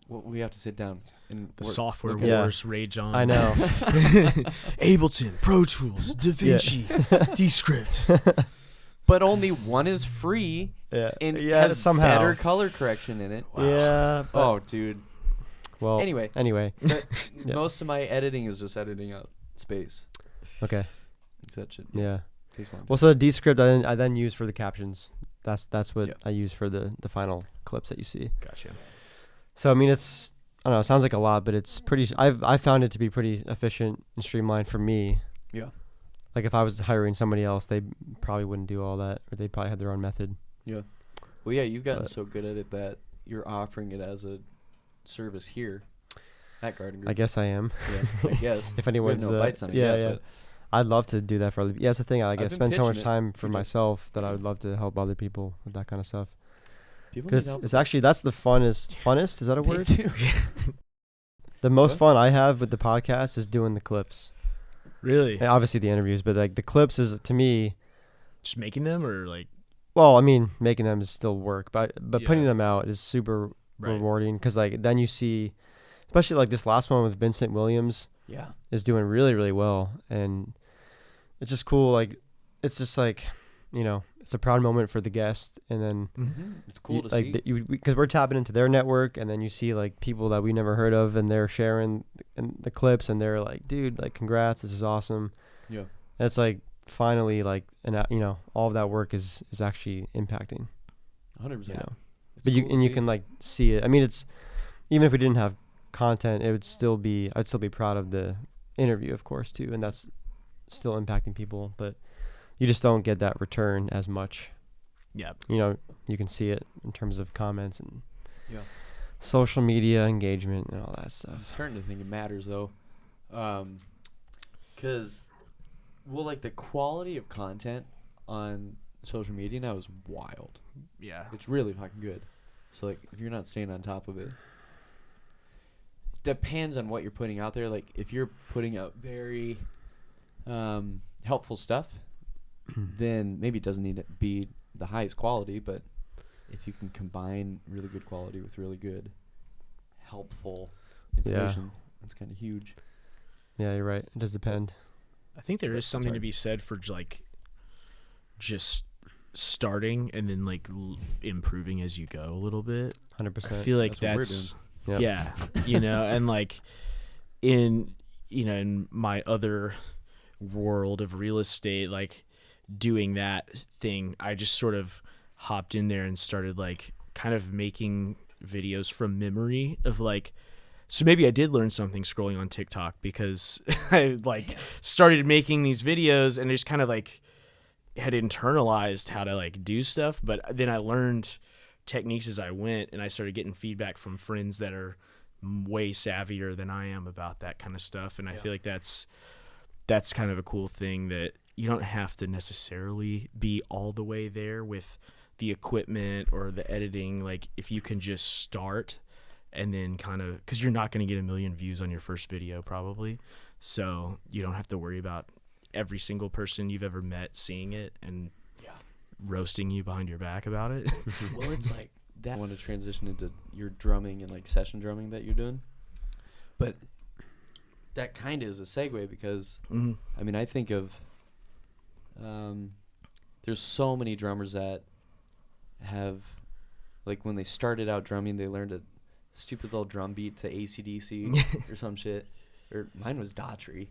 [SPEAKER 2] we have to sit down and
[SPEAKER 1] The software
[SPEAKER 3] Yeah.
[SPEAKER 1] wars rage on.
[SPEAKER 3] I know.
[SPEAKER 1] Ableton, Pro Tools, DaVinci, Descript.
[SPEAKER 2] But only one is free
[SPEAKER 3] Yeah.
[SPEAKER 2] and
[SPEAKER 3] Yeah,
[SPEAKER 2] has
[SPEAKER 3] somehow.
[SPEAKER 2] better color correction in it.
[SPEAKER 3] Yeah. but-
[SPEAKER 2] Oh, dude.
[SPEAKER 3] Well.
[SPEAKER 2] Anyway.
[SPEAKER 3] Yeah.
[SPEAKER 2] Most of my editing is just editing out space.
[SPEAKER 3] Okay.
[SPEAKER 2] That shit
[SPEAKER 3] Yeah.
[SPEAKER 2] takes long.
[SPEAKER 3] Well, so the Descript I then use for the captions. That's what
[SPEAKER 2] Yeah.
[SPEAKER 3] I use for the final clips that you see.
[SPEAKER 1] Gotcha.
[SPEAKER 3] So I mean, it's I don't know. It sounds like a lot, but it's pretty. I found it to be pretty efficient and streamlined for me.
[SPEAKER 2] Yeah.
[SPEAKER 3] Like if I was hiring somebody else, they probably wouldn't do all that, or they'd probably have their own method.
[SPEAKER 2] Yeah. Well, yeah, you've gotten
[SPEAKER 3] But-
[SPEAKER 2] so good at it that you're offering it as a service here at Garden Group.
[SPEAKER 3] I guess I am.
[SPEAKER 2] Yeah, I guess.
[SPEAKER 3] If
[SPEAKER 2] We have
[SPEAKER 3] anyone's
[SPEAKER 2] no bites on it
[SPEAKER 3] yeah,
[SPEAKER 2] yet,
[SPEAKER 3] yeah.
[SPEAKER 2] but
[SPEAKER 3] I'd love to do that for other. Yeah, that's the thing. I
[SPEAKER 2] I've
[SPEAKER 3] guess
[SPEAKER 2] been
[SPEAKER 3] spend so much
[SPEAKER 2] pitching it.
[SPEAKER 3] time for
[SPEAKER 2] You do.
[SPEAKER 3] myself that I would love to help other people with that kind of stuff.
[SPEAKER 2] people need
[SPEAKER 3] Cause
[SPEAKER 2] help.
[SPEAKER 3] it's actually that's the funnest. Is that a
[SPEAKER 2] They
[SPEAKER 3] word?
[SPEAKER 2] do.
[SPEAKER 3] The most
[SPEAKER 2] What?
[SPEAKER 3] fun I have with the podcast is doing the clips.
[SPEAKER 1] Really?
[SPEAKER 3] And obviously the interviews, but like the clips is to me.
[SPEAKER 1] Just making them or like
[SPEAKER 3] Well, I mean, making them is still work, but putting
[SPEAKER 1] Yeah.
[SPEAKER 3] them out is super
[SPEAKER 1] Right.
[SPEAKER 3] rewarding because like then you see, especially like this last one with Vincent Williams
[SPEAKER 2] Yeah.
[SPEAKER 3] is doing really really well, and it's just cool. Like it's just like, you know, it's a proud moment for the guest, and then
[SPEAKER 2] It's cool
[SPEAKER 3] you,
[SPEAKER 2] to
[SPEAKER 3] like
[SPEAKER 2] see.
[SPEAKER 3] because we're tapping into their network, and then you see like people that we never heard of, and they're sharing the clips, and they're like, dude, like congrats, this is awesome.
[SPEAKER 2] Yeah.
[SPEAKER 3] And it's like finally like, and you know, all of that work is actually impacting.
[SPEAKER 2] 100%.
[SPEAKER 3] You know.
[SPEAKER 2] It's
[SPEAKER 3] But
[SPEAKER 2] cool to
[SPEAKER 3] you
[SPEAKER 2] see.
[SPEAKER 3] can like see it. I mean, it's even if we didn't have content, I'd still be proud of the interview, of course, too, and that's still impacting people. But you just don't get that return as much.
[SPEAKER 1] yeah.
[SPEAKER 3] You know, you can see it in terms of comments and
[SPEAKER 2] Yeah.
[SPEAKER 3] social media engagement and all that
[SPEAKER 2] I'm
[SPEAKER 3] stuff.
[SPEAKER 2] starting to think it matters though, because like the quality of content on social media now is wild.
[SPEAKER 1] Yeah.
[SPEAKER 2] It's really fucking good. So like if you're not staying on top of it, depends on what you're putting out there. Like if you're putting out very helpful stuff, then maybe it doesn't need to be the highest quality, but if you can combine really good quality with really good helpful information, that's kind of huge.
[SPEAKER 3] Yeah, you're right. It does depend.
[SPEAKER 1] I think there is something
[SPEAKER 2] sorry.
[SPEAKER 1] to be said for like just starting and then like improving as you go a little bit.
[SPEAKER 3] 100%.
[SPEAKER 1] I feel like
[SPEAKER 2] That's what we're
[SPEAKER 1] that's
[SPEAKER 3] Yep.
[SPEAKER 1] yeah, you know, and like in my other world of real estate, like doing that thing, I just sort of hopped in there and started like kind of making videos from memory of like, so maybe I did learn something scrolling on TikTok because I like started making these videos and just kind of like had internalized how to like do stuff. But then I learned techniques as I went, and I started getting feedback from friends that are way savvier than I am about that kind of stuff. And I feel like that's kind of a cool thing, that you don't have to necessarily be all the way there with the equipment or the editing. Like if you can just start and then kind of, because you're not going to get 1 million views on your first video probably, so you don't have to worry about every single person you've ever met seeing it and roasting you behind your back about it.
[SPEAKER 2] Well, it's like that. I want to transition into your drumming and like session drumming that you're doing, but that kind of is a segue because I mean I think of there's so many drummers that have, like, when they started out drumming, they learned a stupid little drum beat to AC/DC or some shit. Or mine was Daughtry.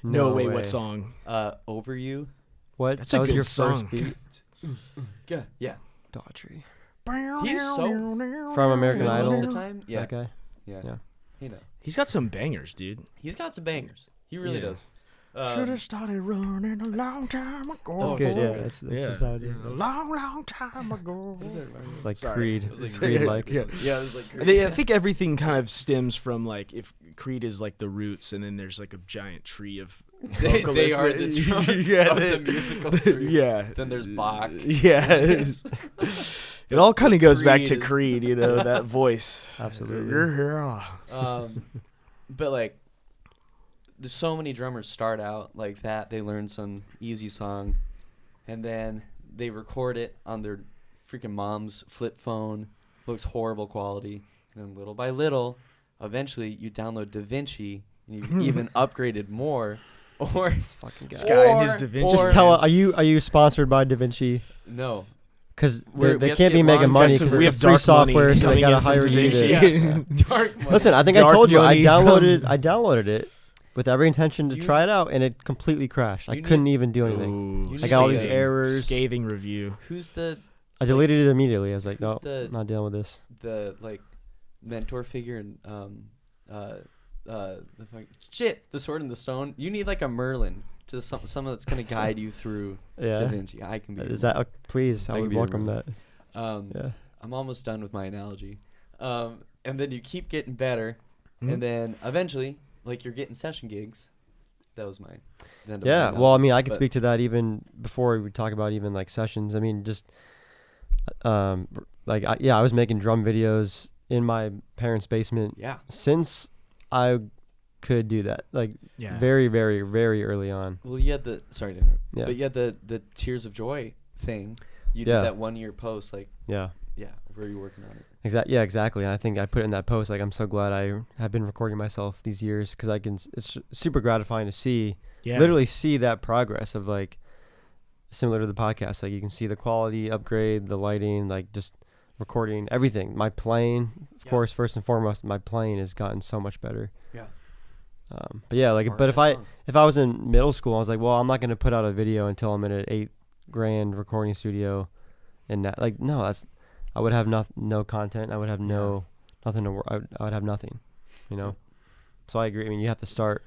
[SPEAKER 1] No way. What song?
[SPEAKER 2] Over You.
[SPEAKER 3] What?
[SPEAKER 1] That's
[SPEAKER 3] that
[SPEAKER 1] a
[SPEAKER 3] was
[SPEAKER 1] good
[SPEAKER 3] your
[SPEAKER 1] song.
[SPEAKER 3] first beat?
[SPEAKER 2] Yeah.
[SPEAKER 3] Daughtry.
[SPEAKER 2] He's so
[SPEAKER 3] From American
[SPEAKER 2] good
[SPEAKER 3] Idol?
[SPEAKER 2] most of the time. Yeah.
[SPEAKER 3] That guy?
[SPEAKER 2] Yeah.
[SPEAKER 3] Yeah.
[SPEAKER 2] You know.
[SPEAKER 1] He's got some bangers, dude.
[SPEAKER 2] He's got some bangers. He really
[SPEAKER 1] Yeah.
[SPEAKER 2] does.
[SPEAKER 1] Should have started running a long time ago.
[SPEAKER 2] Oh,
[SPEAKER 3] That's good,
[SPEAKER 2] so
[SPEAKER 3] yeah.
[SPEAKER 2] good.
[SPEAKER 3] That's just how it is.
[SPEAKER 1] A long time ago.
[SPEAKER 3] It's like
[SPEAKER 1] Sorry.
[SPEAKER 3] Creed.
[SPEAKER 2] It was like
[SPEAKER 3] Creed-like.
[SPEAKER 1] Yeah.
[SPEAKER 2] Yeah, it was like
[SPEAKER 1] I think everything kind of stems from, like, if Creed is like the roots, and then there's like a giant tree of
[SPEAKER 2] they
[SPEAKER 1] vocalists.
[SPEAKER 2] are the trunk
[SPEAKER 1] yeah,
[SPEAKER 2] of the musical tree.
[SPEAKER 1] Yeah.
[SPEAKER 2] Then there's Bach.
[SPEAKER 1] Yeah. It all kind of goes back
[SPEAKER 2] Creed
[SPEAKER 1] to
[SPEAKER 2] is-
[SPEAKER 1] Creed, you know, that voice.
[SPEAKER 3] Absolutely.
[SPEAKER 1] You're here.
[SPEAKER 2] But like, there's so many drummers start out like that. They learn some easy song, and then they record it on their freaking mom's flip phone. Looks horrible quality, and then little by little, eventually you download DaVinci, and you've even upgraded more. Or
[SPEAKER 3] Fucking
[SPEAKER 1] This
[SPEAKER 3] guy.
[SPEAKER 1] guy and his DaVinci.
[SPEAKER 3] Just
[SPEAKER 2] or-
[SPEAKER 3] tell. Are you sponsored by DaVinci?
[SPEAKER 2] no,
[SPEAKER 3] Because
[SPEAKER 2] We
[SPEAKER 3] they
[SPEAKER 2] have to
[SPEAKER 3] can't be
[SPEAKER 2] get
[SPEAKER 3] making
[SPEAKER 2] long
[SPEAKER 3] money
[SPEAKER 2] cuts,
[SPEAKER 3] because
[SPEAKER 2] we
[SPEAKER 3] it's
[SPEAKER 1] have
[SPEAKER 3] free
[SPEAKER 1] dark money
[SPEAKER 3] software, so they
[SPEAKER 1] coming in
[SPEAKER 3] gotta
[SPEAKER 1] from
[SPEAKER 3] hire you.
[SPEAKER 1] DaVinci.
[SPEAKER 3] To,
[SPEAKER 2] dark money.
[SPEAKER 3] Listen, I think I
[SPEAKER 1] Dark
[SPEAKER 3] told you I
[SPEAKER 1] money
[SPEAKER 3] downloaded it with every intention to
[SPEAKER 2] You-
[SPEAKER 3] try it out, and it completely crashed. I
[SPEAKER 2] you
[SPEAKER 3] couldn't
[SPEAKER 2] need-
[SPEAKER 3] even do anything.
[SPEAKER 1] Ooh,
[SPEAKER 2] You
[SPEAKER 3] I got all these
[SPEAKER 2] scathing-
[SPEAKER 3] errors.
[SPEAKER 1] Scathing review.
[SPEAKER 2] Who's the
[SPEAKER 3] I deleted it immediately. I was like,
[SPEAKER 2] Who's
[SPEAKER 3] no,
[SPEAKER 2] the-
[SPEAKER 3] not dealing with this.
[SPEAKER 2] like mentor figure and the Sword in the Stone? You need like a Merlin to someone that's gonna guide you through
[SPEAKER 3] Yeah.
[SPEAKER 2] DaVinci. I can be.
[SPEAKER 3] Is that please? I
[SPEAKER 2] can
[SPEAKER 3] would
[SPEAKER 2] be your
[SPEAKER 3] welcome that.
[SPEAKER 2] Merlin.
[SPEAKER 3] Yeah.
[SPEAKER 2] I'm almost done with my analogy. And then you keep getting better,
[SPEAKER 1] Mhm.
[SPEAKER 2] and then eventually, like you're getting session gigs. That was my. the end of my
[SPEAKER 3] Yeah.
[SPEAKER 2] analogy.
[SPEAKER 3] Well, I mean, I could
[SPEAKER 2] But-
[SPEAKER 3] speak to that even before we talk about even like sessions. I mean, just like I was making drum videos in my parents' basement
[SPEAKER 2] Yeah.
[SPEAKER 3] since I could do that. Like
[SPEAKER 1] Yeah.
[SPEAKER 3] very, very, very early on.
[SPEAKER 2] Well, you had the sorry to interrupt.
[SPEAKER 3] Yeah.
[SPEAKER 2] But you had the Tears of Joy thing. You
[SPEAKER 3] Yeah.
[SPEAKER 2] did that 1 year post, like
[SPEAKER 3] Yeah.
[SPEAKER 2] where you working on it.
[SPEAKER 3] Yeah, exactly. And I think I put in that post, like, I'm so glad I have been recording myself these years because it's super gratifying to see,
[SPEAKER 1] Yeah.
[SPEAKER 3] literally see that progress of like, similar to the podcast. Like you can see the quality upgrade, the lighting, like just recording everything. My playing, of
[SPEAKER 2] Yeah.
[SPEAKER 3] course, first and foremost, my playing has gotten so much better.
[SPEAKER 2] Yeah.
[SPEAKER 3] But yeah, like,
[SPEAKER 2] Part
[SPEAKER 3] but
[SPEAKER 2] of that song.
[SPEAKER 3] if I was in middle school, I was like, well, I'm not going to put out a video until I'm in an $8,000 recording studio. And that, like, no, I would have no content. I would have nothing to I would have nothing, you know? So I agree. I mean, you have to start,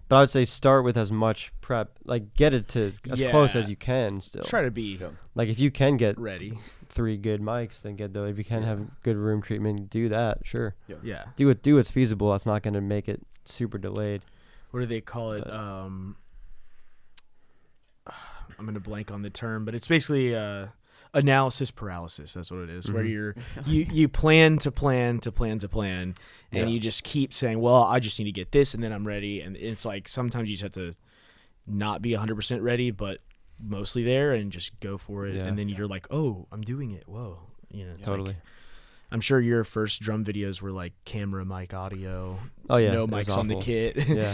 [SPEAKER 3] but I would say start with as much prep, like get it to as close
[SPEAKER 1] Yeah.
[SPEAKER 3] as you can still.
[SPEAKER 1] Try to be
[SPEAKER 3] Like if you can get
[SPEAKER 1] ready.
[SPEAKER 3] 3 good mics, then get those. If you can
[SPEAKER 2] Yeah.
[SPEAKER 3] have good room treatment, do that. Sure.
[SPEAKER 1] Yeah.
[SPEAKER 3] Do what's feasible. That's not going to make it super delayed.
[SPEAKER 1] What do they call it?
[SPEAKER 3] But-
[SPEAKER 1] I'm gonna blank on the term, but it's basically analysis paralysis. That's what it is. Where
[SPEAKER 3] Mhm.
[SPEAKER 1] you plan to plan to plan to plan, and
[SPEAKER 3] Yeah.
[SPEAKER 1] you just keep saying, "Well, I just need to get this, and then I'm ready." And it's like sometimes you just have to not be 100% ready, but mostly there, and just go for it.
[SPEAKER 3] Yeah.
[SPEAKER 1] And then you're like, "Oh, I'm doing it." Whoa, you know. It's like-
[SPEAKER 3] Totally.
[SPEAKER 1] I'm sure your first drum videos were like camera, mic, audio.
[SPEAKER 3] Oh yeah.
[SPEAKER 1] No
[SPEAKER 3] it was
[SPEAKER 1] mics on the
[SPEAKER 3] awful.
[SPEAKER 1] kit.
[SPEAKER 3] Yeah.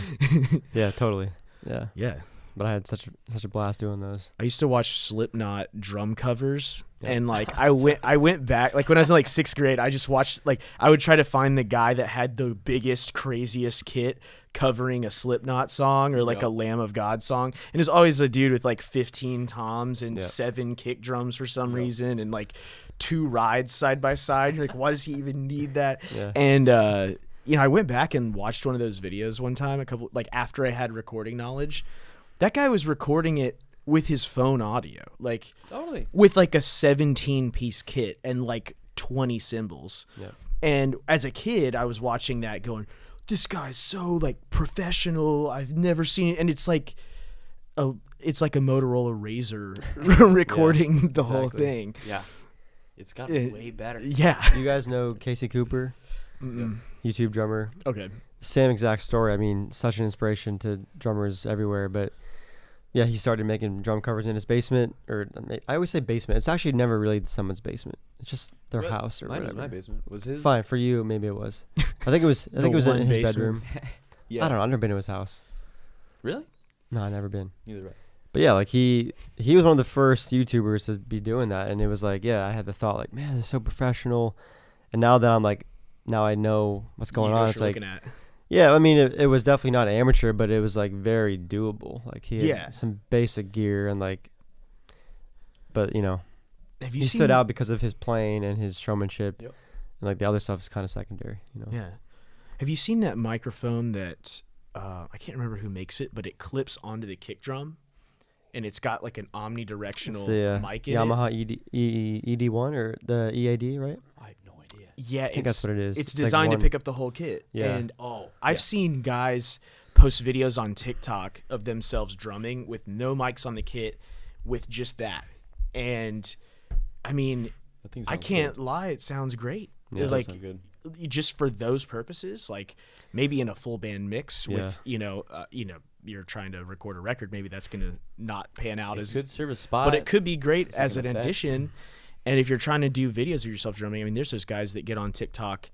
[SPEAKER 3] Yeah. Totally. Yeah.
[SPEAKER 1] Yeah.
[SPEAKER 3] But I had such a blast doing those.
[SPEAKER 1] I used to watch Slipknot drum covers,
[SPEAKER 3] Yeah.
[SPEAKER 1] and like I went back, like when I was in like 6th grade, I just watched, like I would try to find the guy that had the biggest, craziest kit covering a Slipknot song or like
[SPEAKER 2] Yep.
[SPEAKER 1] a Lamb of God song, and it's always a dude with like 15 toms and
[SPEAKER 3] Yeah.
[SPEAKER 1] 7 kick drums for some
[SPEAKER 2] Yep.
[SPEAKER 1] reason, and like 2 rides side by side. You're like, why does he even need that?
[SPEAKER 3] Yeah.
[SPEAKER 1] And you know, I went back and watched one of those videos one time, after I had recording knowledge. That guy was recording it with his phone audio, like
[SPEAKER 2] Totally.
[SPEAKER 1] with like a 17-piece kit and like 20 cymbals.
[SPEAKER 3] Yeah.
[SPEAKER 1] And as a kid, I was watching that going, this guy's so like professional. I've never seen it. And it's like a Motorola Razor recording the whole
[SPEAKER 3] exactly.
[SPEAKER 1] thing.
[SPEAKER 2] Yeah. It's gotten way better.
[SPEAKER 1] Yeah.
[SPEAKER 3] You guys know Casey Cooper,
[SPEAKER 1] Mm-mm.
[SPEAKER 3] YouTube drummer?
[SPEAKER 1] Okay.
[SPEAKER 3] Same exact story. I mean, such an inspiration to drummers everywhere. But yeah, he started making drum covers in his basement, or I always say basement. It's actually never really someone's basement. It's just their
[SPEAKER 2] Really?
[SPEAKER 3] house or
[SPEAKER 2] Mine was
[SPEAKER 3] whatever.
[SPEAKER 2] my basement. Was his?
[SPEAKER 3] Fine for you, maybe it was. I think it was. I think it was in
[SPEAKER 1] one
[SPEAKER 3] his
[SPEAKER 1] basement.
[SPEAKER 3] bedroom.
[SPEAKER 2] Yeah.
[SPEAKER 3] I don't know. I've never been to his house.
[SPEAKER 2] Really?
[SPEAKER 3] No, I've never been.
[SPEAKER 2] Neither way.
[SPEAKER 3] But yeah, like he was one of the first YouTubers to be doing that, and it was like, yeah, I had the thought like, man, this is so professional. And now that I'm like, now I know what's going
[SPEAKER 1] You know
[SPEAKER 3] on.
[SPEAKER 1] what
[SPEAKER 3] It's
[SPEAKER 1] you're
[SPEAKER 3] like,
[SPEAKER 1] looking at.
[SPEAKER 3] yeah, I mean, it was definitely not amateur, but it was like very doable. Like he had
[SPEAKER 1] Yeah.
[SPEAKER 3] some basic gear and like, but you know,
[SPEAKER 1] Have you
[SPEAKER 3] he
[SPEAKER 1] seen
[SPEAKER 3] stood out because of his playing and his showmanship.
[SPEAKER 2] Yep.
[SPEAKER 3] And like the other stuff is kind of secondary, you know.
[SPEAKER 1] Yeah. Have you seen that microphone that I can't remember who makes it, but it clips onto the kick drum, and it's got like an omnidirectional
[SPEAKER 3] It's the
[SPEAKER 1] mic in
[SPEAKER 3] Yamaha
[SPEAKER 1] it?
[SPEAKER 3] ED1 or the EAD, right?
[SPEAKER 2] I have no idea.
[SPEAKER 1] Yeah,
[SPEAKER 3] I think that's what it is.
[SPEAKER 1] It's
[SPEAKER 3] It's like
[SPEAKER 1] designed
[SPEAKER 3] one-
[SPEAKER 1] to pick up the whole kit.
[SPEAKER 3] Yeah.
[SPEAKER 1] And I've seen guys post videos on TikTok of themselves drumming with no mics on the kit, with just that. And I mean, I can't lie, it sounds great.
[SPEAKER 2] Yeah,
[SPEAKER 1] like
[SPEAKER 2] sound good.
[SPEAKER 1] Just for those purposes, like maybe in a full band mix with you're trying to record a record, maybe that's gonna not pan out as
[SPEAKER 2] good service spot,
[SPEAKER 1] but it could be great as an
[SPEAKER 2] effect.
[SPEAKER 1] addition. And if you're trying to do videos of yourself drumming, I mean, there's those guys that get on TikTok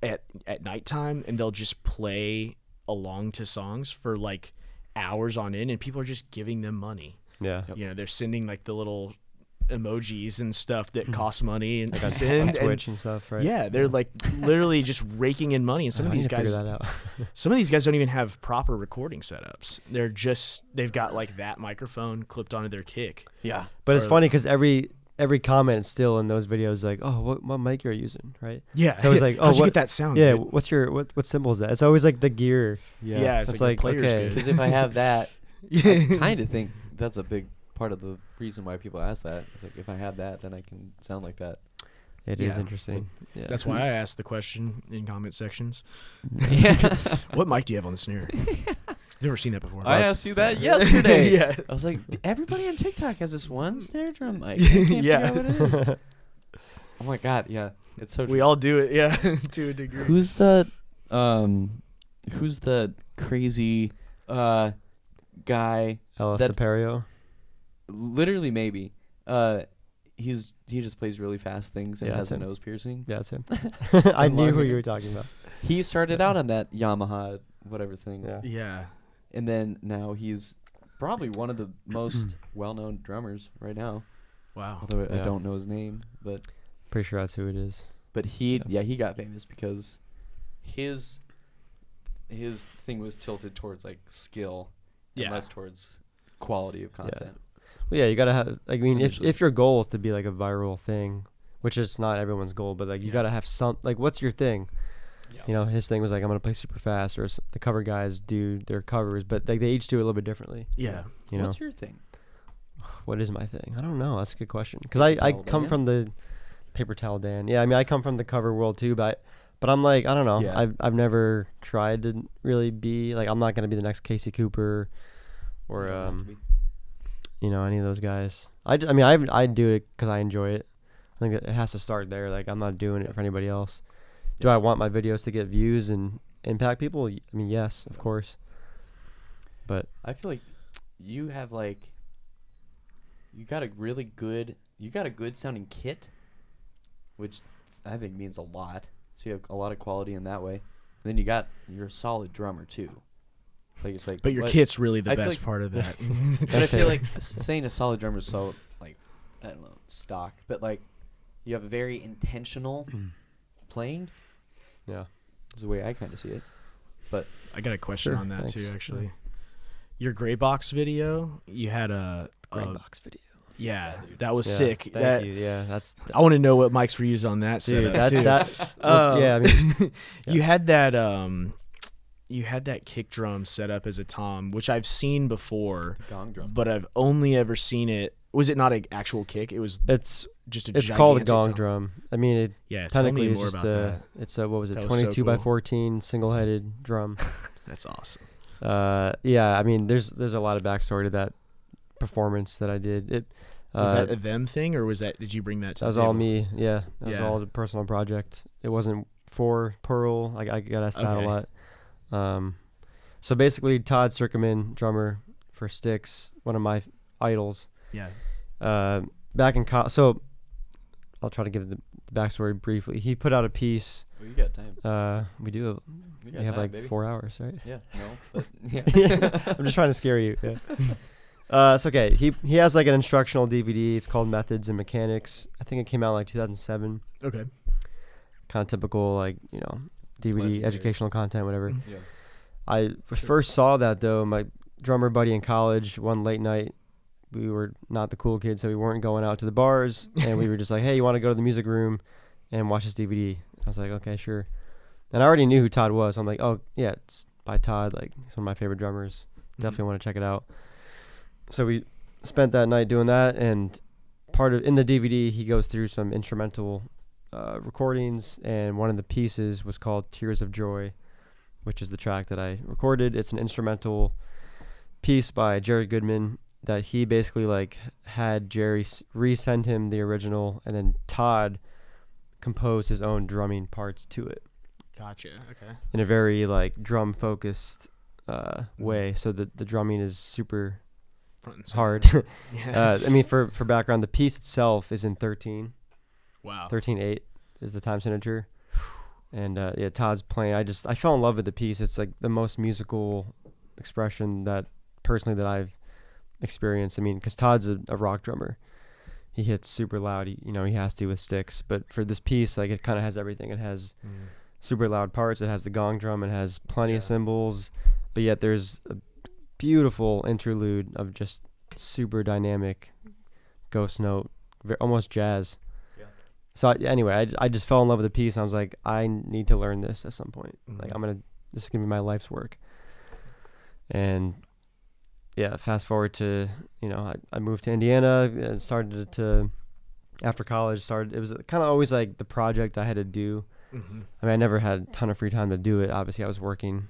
[SPEAKER 1] at nighttime and they'll just play along to songs for like hours on end, and people are just giving them money.
[SPEAKER 3] Yeah.
[SPEAKER 1] You know, they're sending like the little emojis and stuff that cost money and to send
[SPEAKER 3] Twitch and stuff, right?
[SPEAKER 1] Yeah, they're like literally just raking in money. And some of these guys,
[SPEAKER 3] that out.
[SPEAKER 1] some of these guys don't even have proper recording setups. They've got like that microphone clipped onto their kick.
[SPEAKER 2] Yeah,
[SPEAKER 3] but it's funny because every comment still in those videos like, oh, what mic you're using, right?
[SPEAKER 1] Yeah.
[SPEAKER 3] So it's like, oh,
[SPEAKER 1] how'd you get that sound?
[SPEAKER 3] Yeah,
[SPEAKER 1] dude?
[SPEAKER 3] what's your what symbol is that? It's always like the gear.
[SPEAKER 1] Yeah, it's like
[SPEAKER 3] okay.
[SPEAKER 2] Because if I have that, I kind of think that's a big part of the reason why people ask that. It's like if I have that, then I can sound like that.
[SPEAKER 3] It is interesting.
[SPEAKER 1] Yeah. That's why I asked the question in comment sections.
[SPEAKER 2] Yeah.
[SPEAKER 1] What mic do you have on the snare? I've never seen that before.
[SPEAKER 2] I asked you that yesterday.
[SPEAKER 1] Yeah.
[SPEAKER 2] I was like, everybody on TikTok has this one snare drum mic. I can't figure out what it is. Oh my god, yeah, it's so.
[SPEAKER 1] We all do it, yeah, to a degree.
[SPEAKER 2] Who's the crazy guy?
[SPEAKER 3] Ellis
[SPEAKER 2] that-
[SPEAKER 3] Sapario.
[SPEAKER 2] Literally, maybe. He just plays really fast things and has a nose piercing.
[SPEAKER 3] Yeah, it's him. I knew who you were talking about.
[SPEAKER 2] He started out on that Yamaha whatever thing.
[SPEAKER 3] Yeah.
[SPEAKER 1] Yeah.
[SPEAKER 2] And then now he's probably one of the most well-known drummers right now.
[SPEAKER 1] Wow.
[SPEAKER 2] Although I don't know his name, but
[SPEAKER 3] pretty sure that's who it is.
[SPEAKER 2] But he got famous because his thing was tilted towards like skill and less towards quality of content.
[SPEAKER 3] Well, yeah, you gotta have. I mean, if your goal is to be like a viral thing, which is not everyone's goal, but like you gotta have some. Like, what's your thing? Yeah. You know, his thing was like, I'm gonna play super fast, or the cover guys do their covers, but like they each do it a little bit differently.
[SPEAKER 1] Yeah.
[SPEAKER 3] You know,
[SPEAKER 2] what's your thing?
[SPEAKER 3] What is my thing? I don't know. That's a good question. Because I come from the paper towel Dan. Yeah, I mean, I come from the cover world too, but I'm like, I don't know.
[SPEAKER 2] Yeah.
[SPEAKER 3] I've never tried to really be like, I'm not gonna be the next Casey Cooper, or you know, any of those guys. I do it because I enjoy it. I think it has to start there. Like, I'm not doing it for anybody else. Do I want my videos to get views and impact people? I mean, yes, of course. But
[SPEAKER 2] I feel like you have you got a good sounding kit, which I think means a lot. So you have a lot of quality in that way. And then you're a solid drummer too. Like it's like,
[SPEAKER 1] but your kit's really the best part of that.
[SPEAKER 2] But I feel like saying a solid drummer is so like, I don't know, stock. But like, you have a very intentional playing.
[SPEAKER 3] Yeah,
[SPEAKER 2] is the way I kind of see it. But
[SPEAKER 1] I got a question on that
[SPEAKER 3] thanks.
[SPEAKER 1] too, actually. Your gray box video, you had a
[SPEAKER 3] gray box video.
[SPEAKER 1] Yeah, that was sick.
[SPEAKER 3] Thank you. Yeah, that's.
[SPEAKER 1] I want to know what mics were used on that.
[SPEAKER 3] Dude,
[SPEAKER 1] setup, too.
[SPEAKER 3] Yeah, I mean,
[SPEAKER 1] you had that. You had that kick drum set up as a tom, which I've seen before,
[SPEAKER 2] gong drum,
[SPEAKER 1] but I've only ever seen it. Was it not an actual kick?
[SPEAKER 3] It's
[SPEAKER 1] just a.
[SPEAKER 3] It's called a gong
[SPEAKER 1] tom.
[SPEAKER 3] drum. I mean, technically it's just a. It's a, what was it? 22 by 14 single-headed drum.
[SPEAKER 1] That's awesome.
[SPEAKER 3] Yeah, I mean, there's a lot of backstory to that performance that I did. It
[SPEAKER 1] was that a them thing, or was that? Did you bring that?
[SPEAKER 3] That was all me. Yeah, that was all a personal project. It wasn't for Pearl. I got asked that a lot. So basically, Todd Circumin, drummer for Styx, one of my idols.
[SPEAKER 1] Yeah.
[SPEAKER 3] Back in so I'll try to give the backstory briefly. He put out a piece.
[SPEAKER 2] Well, you got time.
[SPEAKER 3] We do. We have time, like baby. 4 hours, right?
[SPEAKER 2] Yeah. No. But yeah.
[SPEAKER 3] I'm just trying to scare you. Yeah. It's okay. He has like an instructional DVD. It's called Methods and Mechanics. I think it came out like 2007.
[SPEAKER 1] Okay.
[SPEAKER 3] Kind of typical, like, you know, DVD educational content, whatever.
[SPEAKER 2] Yeah.
[SPEAKER 3] I first saw that though. My drummer buddy in college, one late night, we were not the cool kids, so we weren't going out to the bars, and we were just like, "Hey, you want to go to the music room and watch this DVD?" I was like, "Okay, sure." And I already knew who Todd was. So I'm like, "Oh yeah, it's by Todd. Like, he's one of my favorite drummers. Definitely want to check it out." So we spent that night doing that, and in the DVD, he goes through some instrumental recordings, and one of the pieces was called "Tears of Joy," which is the track that I recorded. It's an instrumental piece by Jared Goodman, that he basically like had Jerry resend him the original, and then Todd composed his own drumming parts to it.
[SPEAKER 1] Gotcha. Okay.
[SPEAKER 3] In a very like drum focused way, so the drumming is super hard.
[SPEAKER 1] Yeah.
[SPEAKER 3] I mean, for background, the piece itself is in 13.
[SPEAKER 1] Wow.
[SPEAKER 3] 13/8 is the time signature. And yeah, Todd's playing. I fell in love with the piece. It's like the most musical expression that I've experienced. I mean, because Todd's a rock drummer. He hits super loud. He has to with sticks. But for this piece, like, it kind of has everything. It has super loud parts. It has the gong drum. It has plenty of cymbals. But yet there's a beautiful interlude of just super dynamic ghost note, almost jazz. So anyway, I just fell in love with the piece. And I was like, I need to learn this at some point. Like, this is gonna be my life's work. And yeah, fast forward to, I moved to Indiana and started to, after college, it was kind of always like the project I had to do. I mean, I never had a ton of free time to do it. Obviously, I was working.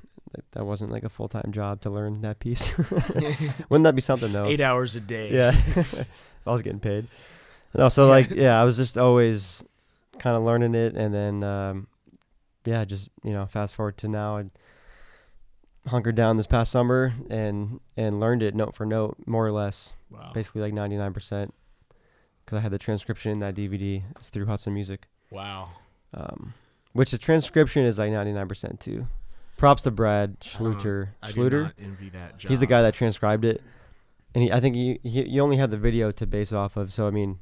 [SPEAKER 3] That wasn't like a full-time job to learn that piece. Wouldn't that be something though?
[SPEAKER 1] 8 hours a day.
[SPEAKER 3] Yeah. If I was getting paid. No, so like, I was just always kind of learning it, and then, just, fast forward to now, I hunkered down this past summer and learned it note for note, more or less.
[SPEAKER 1] Wow.
[SPEAKER 3] Basically like 99%, because I had the transcription in that DVD. It's through Hudson Music.
[SPEAKER 1] Wow.
[SPEAKER 3] Which the transcription is like 99% too. Props to Brad Schluter.
[SPEAKER 1] I do not envy that job.
[SPEAKER 3] He's the guy that transcribed it, and I think you only have the video to base off of. So I mean,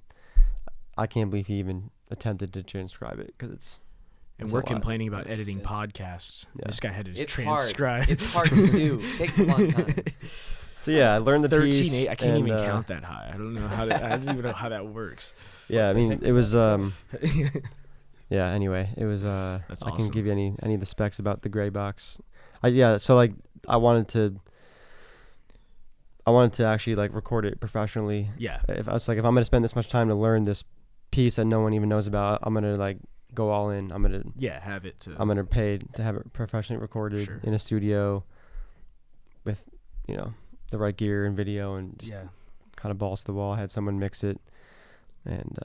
[SPEAKER 3] I can't believe he even attempted to transcribe it, because it's.
[SPEAKER 1] And we're complaining about editing podcasts. Yeah. This guy had to transcribe.
[SPEAKER 4] It's hard to do. It takes a long time.
[SPEAKER 3] So yeah, I learned the
[SPEAKER 1] 13/8. I can't even count that high. I don't know how. I don't even know how that works.
[SPEAKER 3] Yeah, I mean, it was. Yeah. Anyway, it was.
[SPEAKER 1] That's awesome.
[SPEAKER 3] I can give you any of the specs about the gray box. So like, I wanted to actually like record it professionally.
[SPEAKER 1] Yeah.
[SPEAKER 3] If I'm gonna spend this much time to learn this piece that no one even knows about, I'm gonna like go all in. I'm gonna
[SPEAKER 1] have it.
[SPEAKER 3] I'm gonna pay to have it professionally recorded in a studio with the right gear and video, and just kind of balls to the wall. I had someone mix it, and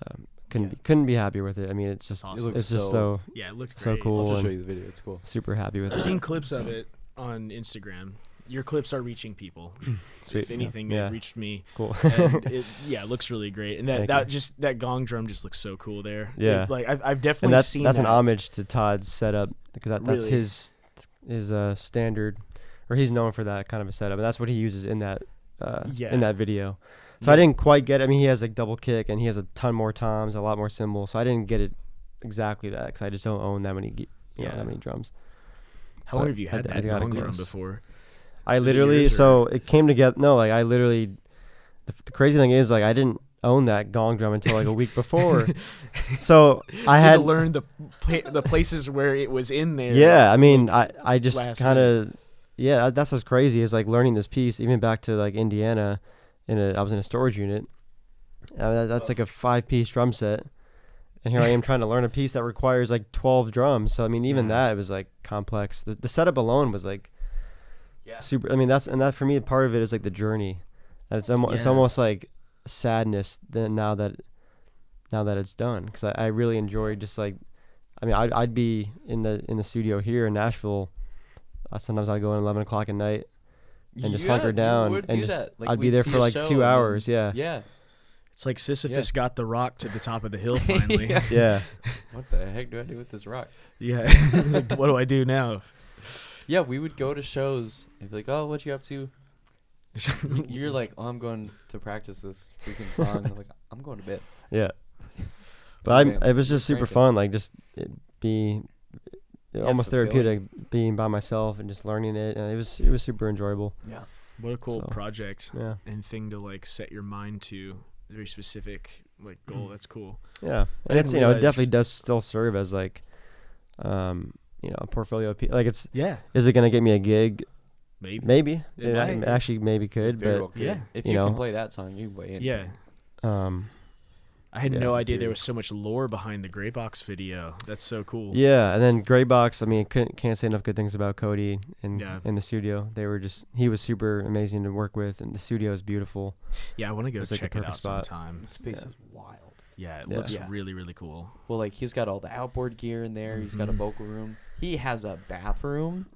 [SPEAKER 3] couldn't be happier with it. I mean, it's just
[SPEAKER 1] awesome.
[SPEAKER 3] It's just so
[SPEAKER 1] it looked
[SPEAKER 3] so
[SPEAKER 1] great.
[SPEAKER 3] cool.
[SPEAKER 4] I'll just show you the video. It's cool.
[SPEAKER 3] Super happy with it.
[SPEAKER 1] I've seen clips of it on Instagram. Your clips are reaching people.
[SPEAKER 3] Sweet.
[SPEAKER 1] If anything, they've reached me.
[SPEAKER 3] Cool.
[SPEAKER 1] And it looks really great. And that gong drum just looks so cool there.
[SPEAKER 3] Yeah.
[SPEAKER 1] I've definitely seen
[SPEAKER 3] that's
[SPEAKER 1] that.
[SPEAKER 3] an homage to Todd's setup, because that's
[SPEAKER 1] Really?
[SPEAKER 3] his standard, or he's known for that kind of a setup, and that's what he uses in that in that video. So I didn't quite get it. I mean, he has like double kick, and he has a ton more toms, a lot more cymbals. So I didn't get it exactly that, because I just don't own that many that many drums.
[SPEAKER 1] How long have you had that gong drum
[SPEAKER 3] close.
[SPEAKER 1] Before?
[SPEAKER 3] I literally, it came together. No, like I literally, the crazy thing is, like, I didn't own that gong drum until like a week before. So I had
[SPEAKER 1] to learn the places where it was in there.
[SPEAKER 3] Yeah, I mean, I just kind of, that's what's crazy, is like learning this piece, even back to like Indiana, I was in a storage unit. That's like a 5-piece drum set. And here I am trying to learn a piece that requires like 12 drums. So I mean, even that, it was like complex. The setup alone was like super. I mean, that for me, part of it is like the journey. And it's almost like sadness now that it's done, because I really enjoyed just like, I mean, I'd be in the studio here in Nashville. Sometimes I'd go in 11 o'clock at night and just hunker down, and just like, I'd be there for like 2 hours. Yeah.
[SPEAKER 1] It's like Sisyphus got the rock to the top of the hill finally.
[SPEAKER 3] Yeah.
[SPEAKER 4] What the heck do I do with this rock?
[SPEAKER 1] Yeah. It's like, what do I do now?
[SPEAKER 4] Yeah, we would go to shows and be like, oh, what you up to? You're like, oh, I'm going to practice this freaking song. I'm like, I'm going to bed.
[SPEAKER 3] Yeah. But it was just super fun, like just almost therapeutic, being by myself and just learning it, and it was super enjoyable.
[SPEAKER 1] Yeah. What a cool project and thing to like set your mind to. Very specific like goal. That's cool.
[SPEAKER 3] Yeah, and it's it definitely does still serve as like a portfolio piece. Like it's is it gonna get me a gig? Maybe it actually maybe could, but
[SPEAKER 4] if you can play that song, you can play it.
[SPEAKER 1] Yeah. I had no idea there was so much lore behind the Gray Box video. That's so cool.
[SPEAKER 3] Yeah, and then Gray Box, I mean, can't say enough good things about Cody and in the studio. He was super amazing to work with, and the studio is beautiful.
[SPEAKER 1] Yeah, I want to go check it out
[SPEAKER 4] spot.
[SPEAKER 1] sometime.
[SPEAKER 4] The space is wild.
[SPEAKER 1] Yeah, it looks really, really cool.
[SPEAKER 4] Well, like, he's got all the outboard gear in there. He's got a vocal room. He has a bathroom.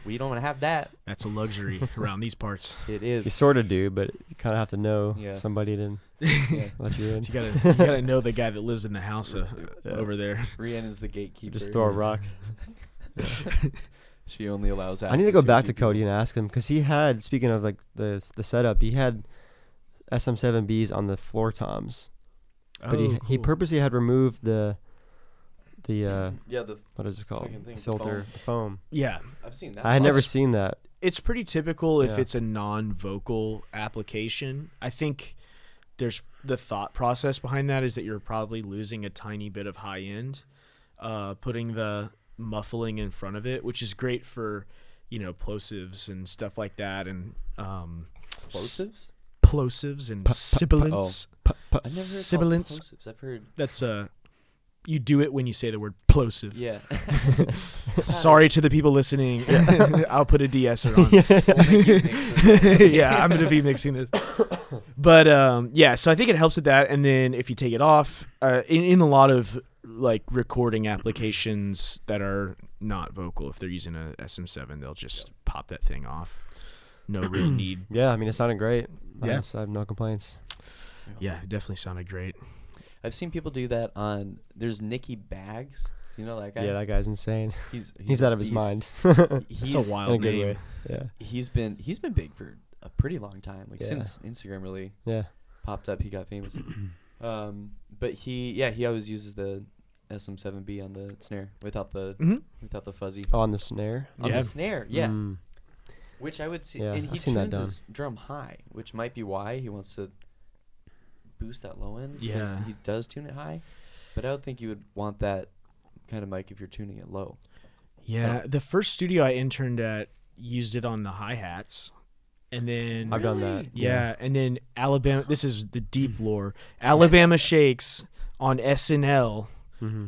[SPEAKER 4] We don't have that.
[SPEAKER 1] That's a luxury around these parts.
[SPEAKER 4] It is.
[SPEAKER 3] You sort of do, but you kind of have to know somebody to let you in.
[SPEAKER 1] You gotta know the guy that lives in the house over there.
[SPEAKER 4] Rhiannon's the gatekeeper.
[SPEAKER 3] Just throw a rock.
[SPEAKER 4] She only allows access.
[SPEAKER 3] I need to go back to Cody and ask him, because he had, speaking of like the setup, he had SM7Bs on the floor toms, but he purposely had removed the what is it called? Filter, the foam.
[SPEAKER 1] Yeah,
[SPEAKER 4] I've seen that.
[SPEAKER 3] I had never seen that.
[SPEAKER 1] It's pretty typical if it's a non-vocal application. I think there's the thought process behind that is that you're probably losing a tiny bit of high end, putting the muffling in front of it, which is great for, plosives and stuff like that, and plosives and sibilants.
[SPEAKER 4] I've never heard
[SPEAKER 1] sibilants.
[SPEAKER 4] Plosives. I've heard
[SPEAKER 1] that's you do it when you say the word plosive.
[SPEAKER 4] Yeah.
[SPEAKER 1] Sorry to the people listening. I'll put a de-esser on. Yeah, I'm going to be mixing this. But, so I think it helps with that. And then if you take it off, in a lot of, like, recording applications that are not vocal, if they're using a SM7, they'll just pop that thing off. No real need.
[SPEAKER 3] Yeah, I mean, it sounded great.
[SPEAKER 1] Yeah.
[SPEAKER 3] I have no complaints.
[SPEAKER 1] Yeah, it definitely sounded great.
[SPEAKER 4] I've seen people do that on. There's Nicky Bags. Do you know that guy?
[SPEAKER 3] Yeah, that guy's insane.
[SPEAKER 4] He's
[SPEAKER 3] out of his mind.
[SPEAKER 1] It's a wild
[SPEAKER 3] in a good
[SPEAKER 1] name.
[SPEAKER 3] way. Yeah.
[SPEAKER 4] He's been big for a pretty long time. Like since Instagram really popped up, he got famous. But he always uses the SM7B on the snare without the fuzzy.
[SPEAKER 3] Oh, on the snare.
[SPEAKER 4] On the snare, yeah.
[SPEAKER 3] Mm.
[SPEAKER 4] Which I would see,
[SPEAKER 3] Yeah,
[SPEAKER 4] and he
[SPEAKER 3] I've seen that
[SPEAKER 4] tunes his drum high, which might be why he wants to boost that low end.
[SPEAKER 1] Yeah,
[SPEAKER 4] he does tune it high, but I don't think you would want that kind of mic if you're tuning it low.
[SPEAKER 1] Yeah, the first studio I interned at used it on the hi-hats, and then
[SPEAKER 3] I've done that.
[SPEAKER 1] Yeah, and then Alabama. This is the deep lore. Alabama Shakes on SNL.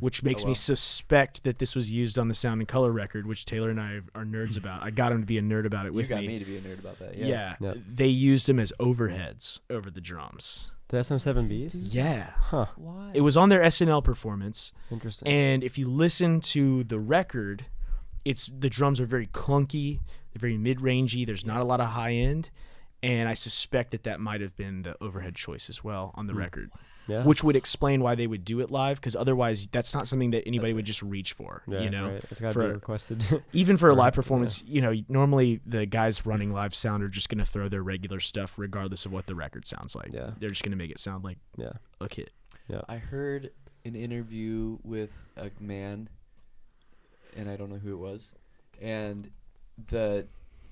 [SPEAKER 1] Which makes me suspect that this was used on the Sound and Color record, which Taylor and I are nerds about. I got him to be a nerd about it with me.
[SPEAKER 4] You got me to be a nerd about that,
[SPEAKER 1] yeah. They used them as overheads over the drums.
[SPEAKER 3] The SM7Bs?
[SPEAKER 1] Yeah.
[SPEAKER 3] Huh.
[SPEAKER 4] Why?
[SPEAKER 1] It was on their SNL performance.
[SPEAKER 3] Interesting.
[SPEAKER 1] And if you listen to the record, the drums are very clunky. They're very mid-rangey. There's not a lot of high end. And I suspect that might have been the overhead choice as well on the record.
[SPEAKER 3] Yeah.
[SPEAKER 1] Which would explain why they would do it live, because otherwise that's not something that anybody would just reach for.
[SPEAKER 3] Yeah, right. It's got to be requested.
[SPEAKER 1] Even for a live performance, normally the guys running live sound are just going to throw their regular stuff regardless of what the record sounds like.
[SPEAKER 3] Yeah.
[SPEAKER 1] They're just going to make it sound like a kit.
[SPEAKER 3] Yeah.
[SPEAKER 4] I heard an interview with a man, and I don't know who it was, and the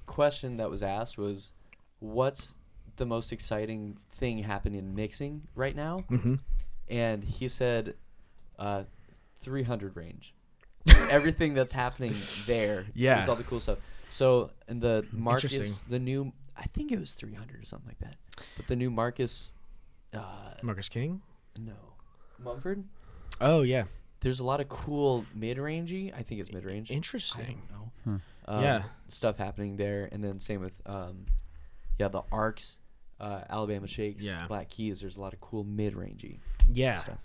[SPEAKER 4] question that was asked was, what's the most exciting thing happening in mixing right now? And he said 300 range. Everything that's happening there is all the cool stuff. So in the Marcus, the new, I think it was 300 or something like that, but the new Marcus
[SPEAKER 1] King?
[SPEAKER 4] No, Mumford.
[SPEAKER 1] Oh yeah,
[SPEAKER 4] there's a lot of cool mid-rangey, I think it's mid-range,
[SPEAKER 1] interesting,
[SPEAKER 4] I don't know. Stuff happening there. And then same with the Arcs, Alabama Shakes, Black Keys. There's a lot of cool mid-rangey stuff.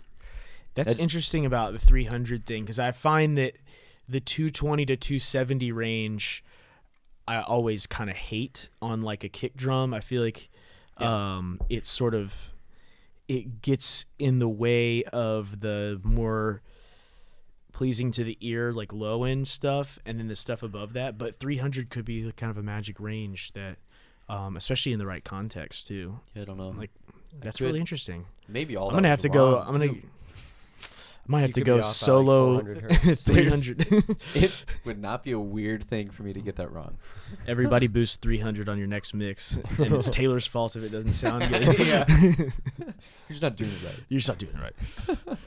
[SPEAKER 1] That's interesting about the 300 thing, because I find that the 220 to 270 range I always kind of hate on like a kick drum. I feel like it's sort of, it gets in the way of the more pleasing to the ear, like low end stuff, and then the stuff above that. But 300 could be kind of a magic range that, especially in the right context too.
[SPEAKER 4] Yeah, I don't know.
[SPEAKER 1] Like that's really interesting.
[SPEAKER 4] Maybe all.
[SPEAKER 1] I'm gonna have to go. I might have to go solo. Like 300.
[SPEAKER 4] It would not be a weird thing for me to get that wrong.
[SPEAKER 1] Everybody boost 300 on your next mix, and it's Taylor's fault if it doesn't sound good.
[SPEAKER 4] You're just not doing it right.
[SPEAKER 1] You're just not doing it right.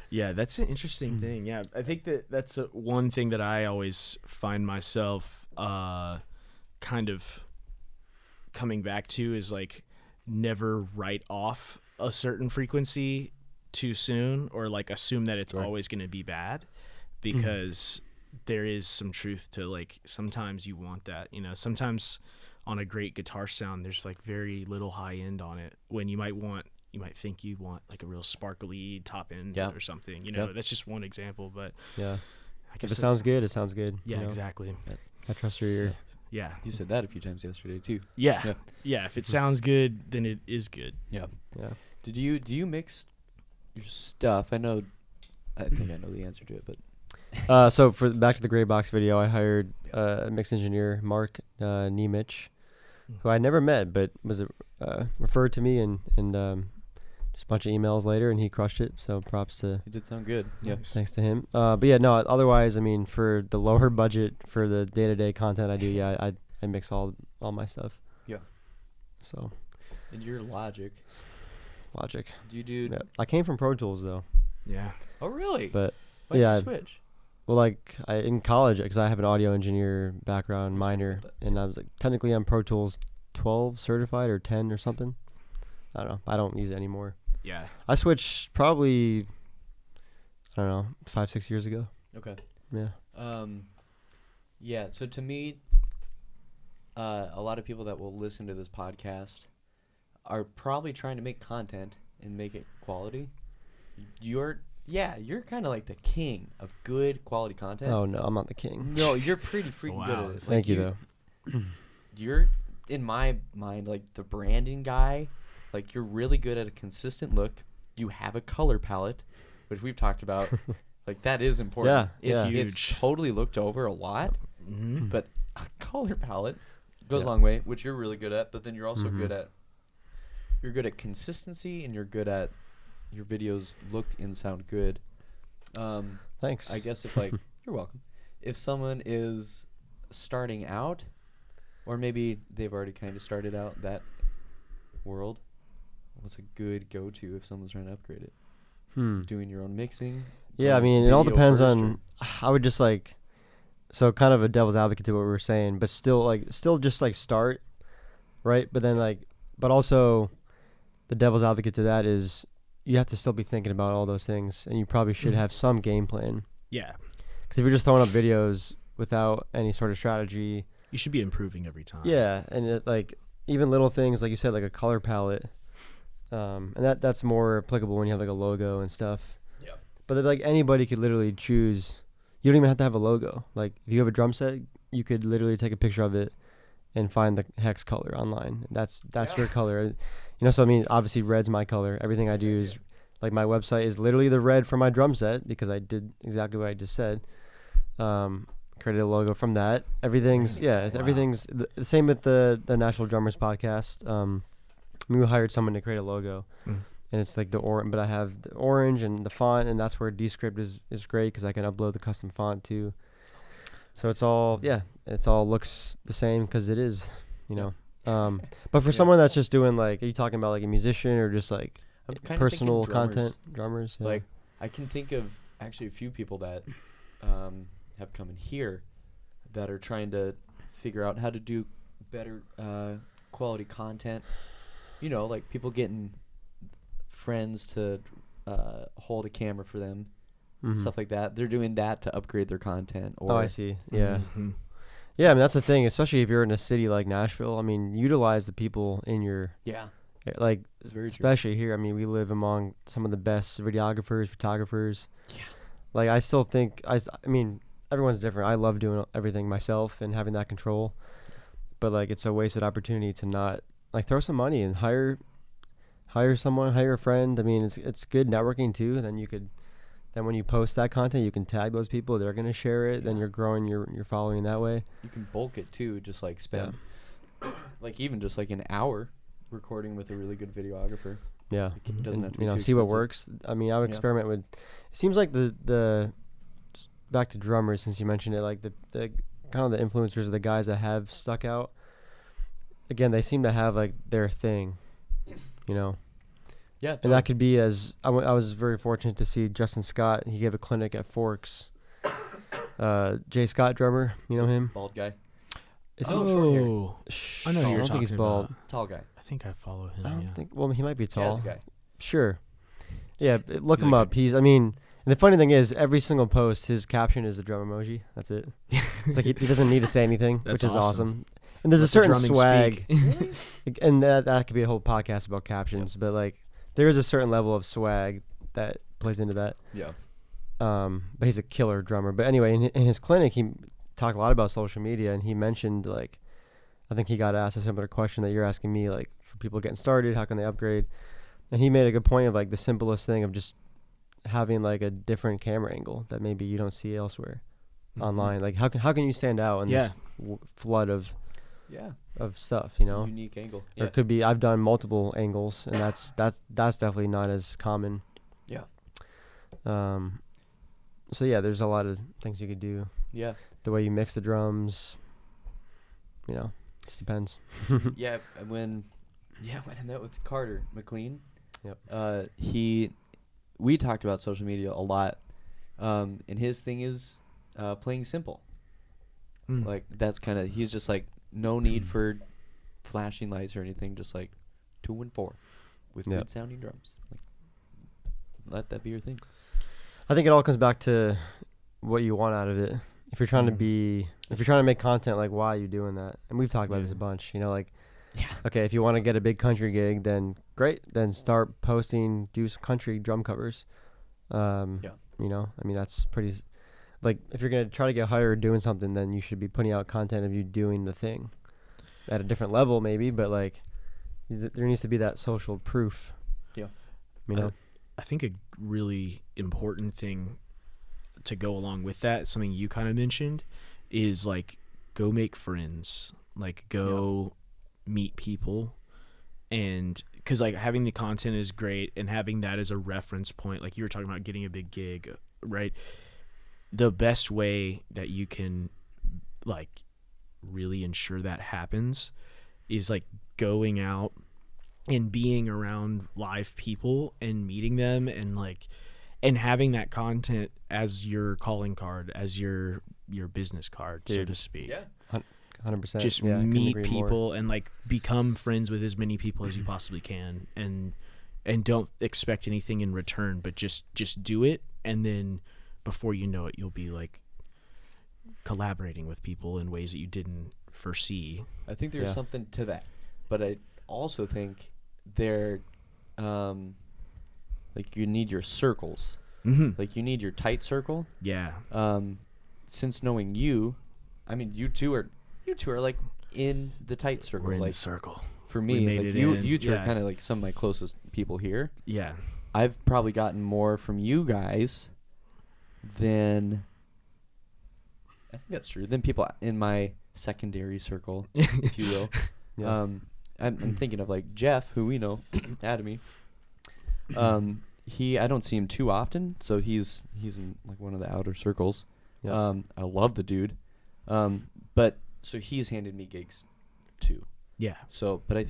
[SPEAKER 1] Yeah, that's an interesting thing. Yeah, I think that's one thing that I always find myself kind of coming back to is like never write off a certain frequency too soon or like assume that it's
[SPEAKER 2] Right.
[SPEAKER 1] always going to be bad, because there is some truth to like sometimes you want that, you know, sometimes on a great guitar sound there's like very little high end on it when you might think you want like a real sparkly top end
[SPEAKER 4] Yeah.
[SPEAKER 1] or something, you know.
[SPEAKER 4] Yep.
[SPEAKER 1] That's just one example, but
[SPEAKER 3] Yeah.
[SPEAKER 1] I guess
[SPEAKER 3] If it sounds good, it sounds good.
[SPEAKER 1] yeah,
[SPEAKER 3] you know?
[SPEAKER 1] exactly.
[SPEAKER 3] I trust your ear.
[SPEAKER 1] Yeah.
[SPEAKER 4] You said that a few times yesterday too.
[SPEAKER 1] Yeah.
[SPEAKER 4] Yeah.
[SPEAKER 1] Yeah. If it sounds good, then it is good.
[SPEAKER 4] Yeah.
[SPEAKER 3] Yeah.
[SPEAKER 4] Do you mix your stuff? I think I know the answer to it, but
[SPEAKER 3] So for back to the gray box video, I hired a mix engineer, Mark Nemich, who I never met, but was referred to me and just a bunch of emails later, and he crushed it. So props to.
[SPEAKER 4] it did sound good. Yeah.
[SPEAKER 1] Nice.
[SPEAKER 3] Thanks to him. But yeah, no. Otherwise, I mean, for the lower budget for the day-to-day content I do, yeah, I mix all my stuff.
[SPEAKER 4] Yeah.
[SPEAKER 3] So
[SPEAKER 4] And your Logic.
[SPEAKER 3] Logic.
[SPEAKER 4] Do you do?
[SPEAKER 3] Yeah. I came from Pro Tools though,
[SPEAKER 1] Yeah.
[SPEAKER 4] Oh really?
[SPEAKER 3] but
[SPEAKER 4] Why'd
[SPEAKER 3] yeah,
[SPEAKER 4] you switch?
[SPEAKER 3] well, like in college, because I have an audio engineer background, minor, and I was like technically I'm Pro Tools 12 certified or 10 or something. I don't know. I don't use it anymore.
[SPEAKER 1] Yeah.
[SPEAKER 3] I switched probably, I don't know, 5-6 years ago.
[SPEAKER 4] Okay.
[SPEAKER 3] Yeah.
[SPEAKER 4] Yeah. So to me, a lot of people that will listen to this podcast are probably trying to make content and make it quality. You're kind of like the king of good quality content.
[SPEAKER 3] Oh no, I'm not the king.
[SPEAKER 4] No, you're pretty freaking good
[SPEAKER 1] Wow.
[SPEAKER 4] at it. Like,
[SPEAKER 3] Thank you though.
[SPEAKER 4] You're, in my mind, like the branding guy. Like you're really good at a consistent look. You have a color palette, which we've talked about. Like that is important.
[SPEAKER 3] Yeah, yeah.
[SPEAKER 4] It's
[SPEAKER 1] Huge.
[SPEAKER 4] totally looked over a lot,
[SPEAKER 1] Mm-hmm.
[SPEAKER 4] but a color palette goes
[SPEAKER 3] Yeah.
[SPEAKER 4] a long way, which you're really good at. But then you're also
[SPEAKER 3] Mhm.
[SPEAKER 4] good at. You're good at consistency, and you're good at your videos look and sound good.
[SPEAKER 3] Thanks.
[SPEAKER 4] I guess if like you're welcome. If someone is starting out, or maybe they've already kind of started out that world, what's a good go-to if someone's trying to upgrade it? Doing your own mixing?
[SPEAKER 3] Yeah, I
[SPEAKER 4] going
[SPEAKER 3] mean, it all
[SPEAKER 4] video
[SPEAKER 3] depends
[SPEAKER 4] first,
[SPEAKER 3] on. I would just like, so kind of a devil's advocate to what we were saying, but still just like start, right? But then like, but also, the devil's advocate to that is you have to still be thinking about all those things, and you probably should have some game plan.
[SPEAKER 1] Yeah.
[SPEAKER 3] Because if you're just throwing up videos without any sort of strategy,
[SPEAKER 1] You should be improving every time.
[SPEAKER 3] yeah, and it, like even little things like you said, like a color palette, and that's more applicable when you have like a logo and stuff.
[SPEAKER 4] Yeah.
[SPEAKER 3] But then, like anybody could literally choose. You don't even have to have a logo. Like if you have a drum set, you could literally take a picture of it and find the hex color online. That's your color. You know, so I mean, obviously red's my color. Everything I do is like my website is literally the red for my drum set because I did exactly what I just said. Created a logo from that. Everything's everything's the same with the Nashville Drummers podcast. We hired someone to create a logo, and it's like the orange, but I have the orange and the font, and that's where Descript is great because I can upload the custom font too. So it's all looks the same because it is, you know. But for someone that's just doing like, are you talking about like a musician or just like
[SPEAKER 4] I'm kinda
[SPEAKER 3] personal
[SPEAKER 4] thinking drummers.
[SPEAKER 3] content drummers? Yeah.
[SPEAKER 4] Like I can think of actually a few people that have come in here that are trying to figure out how to do better quality content. You know, like people getting friends to hold a camera for them, stuff like that. They're doing that to upgrade their content. Or
[SPEAKER 3] Oh, I see. Yeah.
[SPEAKER 1] Mm-hmm.
[SPEAKER 3] Yeah, I mean, that's the thing, especially if you're in a city like Nashville. I mean, utilize the people in your,
[SPEAKER 4] yeah,
[SPEAKER 3] like,
[SPEAKER 4] it's very true.
[SPEAKER 3] especially here. I mean, we live among some of the best videographers, photographers.
[SPEAKER 4] Yeah.
[SPEAKER 3] Like, I still think, I mean, everyone's different. I love doing everything myself and having that control. But, like, it's a wasted opportunity to not, like, throw some money and hire someone, hire a friend. I mean, it's good networking, too. And then you could, then when you post that content, you can tag those people. They're going to share it. Then you're growing your following that way.
[SPEAKER 4] You can bulk it too, just like spend like even just like an hour recording with a really good videographer.
[SPEAKER 3] Yeah.
[SPEAKER 4] It doesn't have to be
[SPEAKER 3] you know,
[SPEAKER 4] too
[SPEAKER 3] see what
[SPEAKER 4] expensive.
[SPEAKER 3] works. I mean, I would experiment with, it seems like the back to drummers, since you mentioned it, like the kind of the influencers are the guys that have stuck out. Again, they seem to have like their thing, you know.
[SPEAKER 4] Yeah,
[SPEAKER 3] And that could be as I was very fortunate to see Justin Scott. He gave a clinic at Forks. Jay Scott drummer, you know him?
[SPEAKER 4] bald guy,
[SPEAKER 3] Is
[SPEAKER 4] Oh, short hair.
[SPEAKER 1] I know who
[SPEAKER 3] I
[SPEAKER 1] you're
[SPEAKER 3] don't think he's
[SPEAKER 1] talking
[SPEAKER 3] bald.
[SPEAKER 1] about.
[SPEAKER 4] tall guy.
[SPEAKER 1] I think I follow him.
[SPEAKER 3] I don't
[SPEAKER 1] yeah.
[SPEAKER 3] think. Well, he might be tall.
[SPEAKER 4] Jazz guy.
[SPEAKER 3] Sure. Yeah, look him up. And the funny thing is, every single post, his caption is a drum emoji. That's it. It's like he doesn't need to say anything, which is awesome. And there's a certain swag, and that could be a whole podcast about captions. But like, there is a certain level of swag that plays into that.
[SPEAKER 4] Yeah.
[SPEAKER 3] But he's a killer drummer. But anyway, in his clinic, he talked a lot about social media, and he mentioned like, I think he got asked a similar question that you're asking me, like for people getting started, how can they upgrade? And he made a good point of like the simplest thing of just having like a different camera angle that maybe you don't see elsewhere online. Like how can you stand out in this flood of stuff, you know?
[SPEAKER 4] Unique angle.
[SPEAKER 3] Or it could be I've done multiple angles, and that's definitely not as common.
[SPEAKER 4] Yeah.
[SPEAKER 3] So yeah, there's a lot of things you could do.
[SPEAKER 4] Yeah.
[SPEAKER 3] The way you mix the drums, you know, just depends.
[SPEAKER 4] Yeah, when I met with Carter McLean,
[SPEAKER 3] yep.
[SPEAKER 4] We talked about social media a lot, and his thing is playing simple. Like that's kind of, he's just like, no need for flashing lights or anything, just like 2 and 4 with good sounding drums. Like, let that be your thing.
[SPEAKER 3] I think it all comes back to what you want out of it. If you're trying to make content, like why are you doing that? And we've talked about this a bunch, you know, like, okay, if you want to get a big country gig, then great, then start posting, do some country drum covers. You know, I mean, that's pretty, like, if you're going to try to get hired doing something, then you should be putting out content of you doing the thing at a different level maybe, but like there needs to be that social proof.
[SPEAKER 4] Yeah.
[SPEAKER 3] You know?
[SPEAKER 1] I think a really important thing to go along with that, something you kind of mentioned, is like go make friends, like go meet people. And because like having the content is great, and having that as a reference point, like you were talking about getting a big gig, right? The best way that you can like really ensure that happens is like going out and being around live people and meeting them, and like, and having that content as your calling card, as your business card, so to speak.
[SPEAKER 4] Yeah.
[SPEAKER 3] 100%.
[SPEAKER 1] Just meet people and like become friends with as many people as you possibly can, and don't expect anything in return, but just do it, and then before you know it, you'll be like collaborating with people in ways that you didn't foresee.
[SPEAKER 4] I think there's something to that, but I also think there, like you need your circles, like you need your tight circle.
[SPEAKER 1] Yeah.
[SPEAKER 4] Since knowing you, I mean, you two are like in the tight circle.
[SPEAKER 1] We're in
[SPEAKER 4] like
[SPEAKER 1] the circle.
[SPEAKER 4] For me, like you two are kind of like some of my closest people here.
[SPEAKER 1] Yeah.
[SPEAKER 4] I've probably gotten more from you guys than, I think that's true, than people in my secondary circle, if you will.
[SPEAKER 3] Yeah.
[SPEAKER 4] I'm thinking of like Jeff, who we know, Atomy. I don't see him too often, so he's in like one of the outer circles.
[SPEAKER 3] Yeah.
[SPEAKER 4] I love the dude. But so he's handed me gigs too.
[SPEAKER 1] Yeah.
[SPEAKER 4] So, but I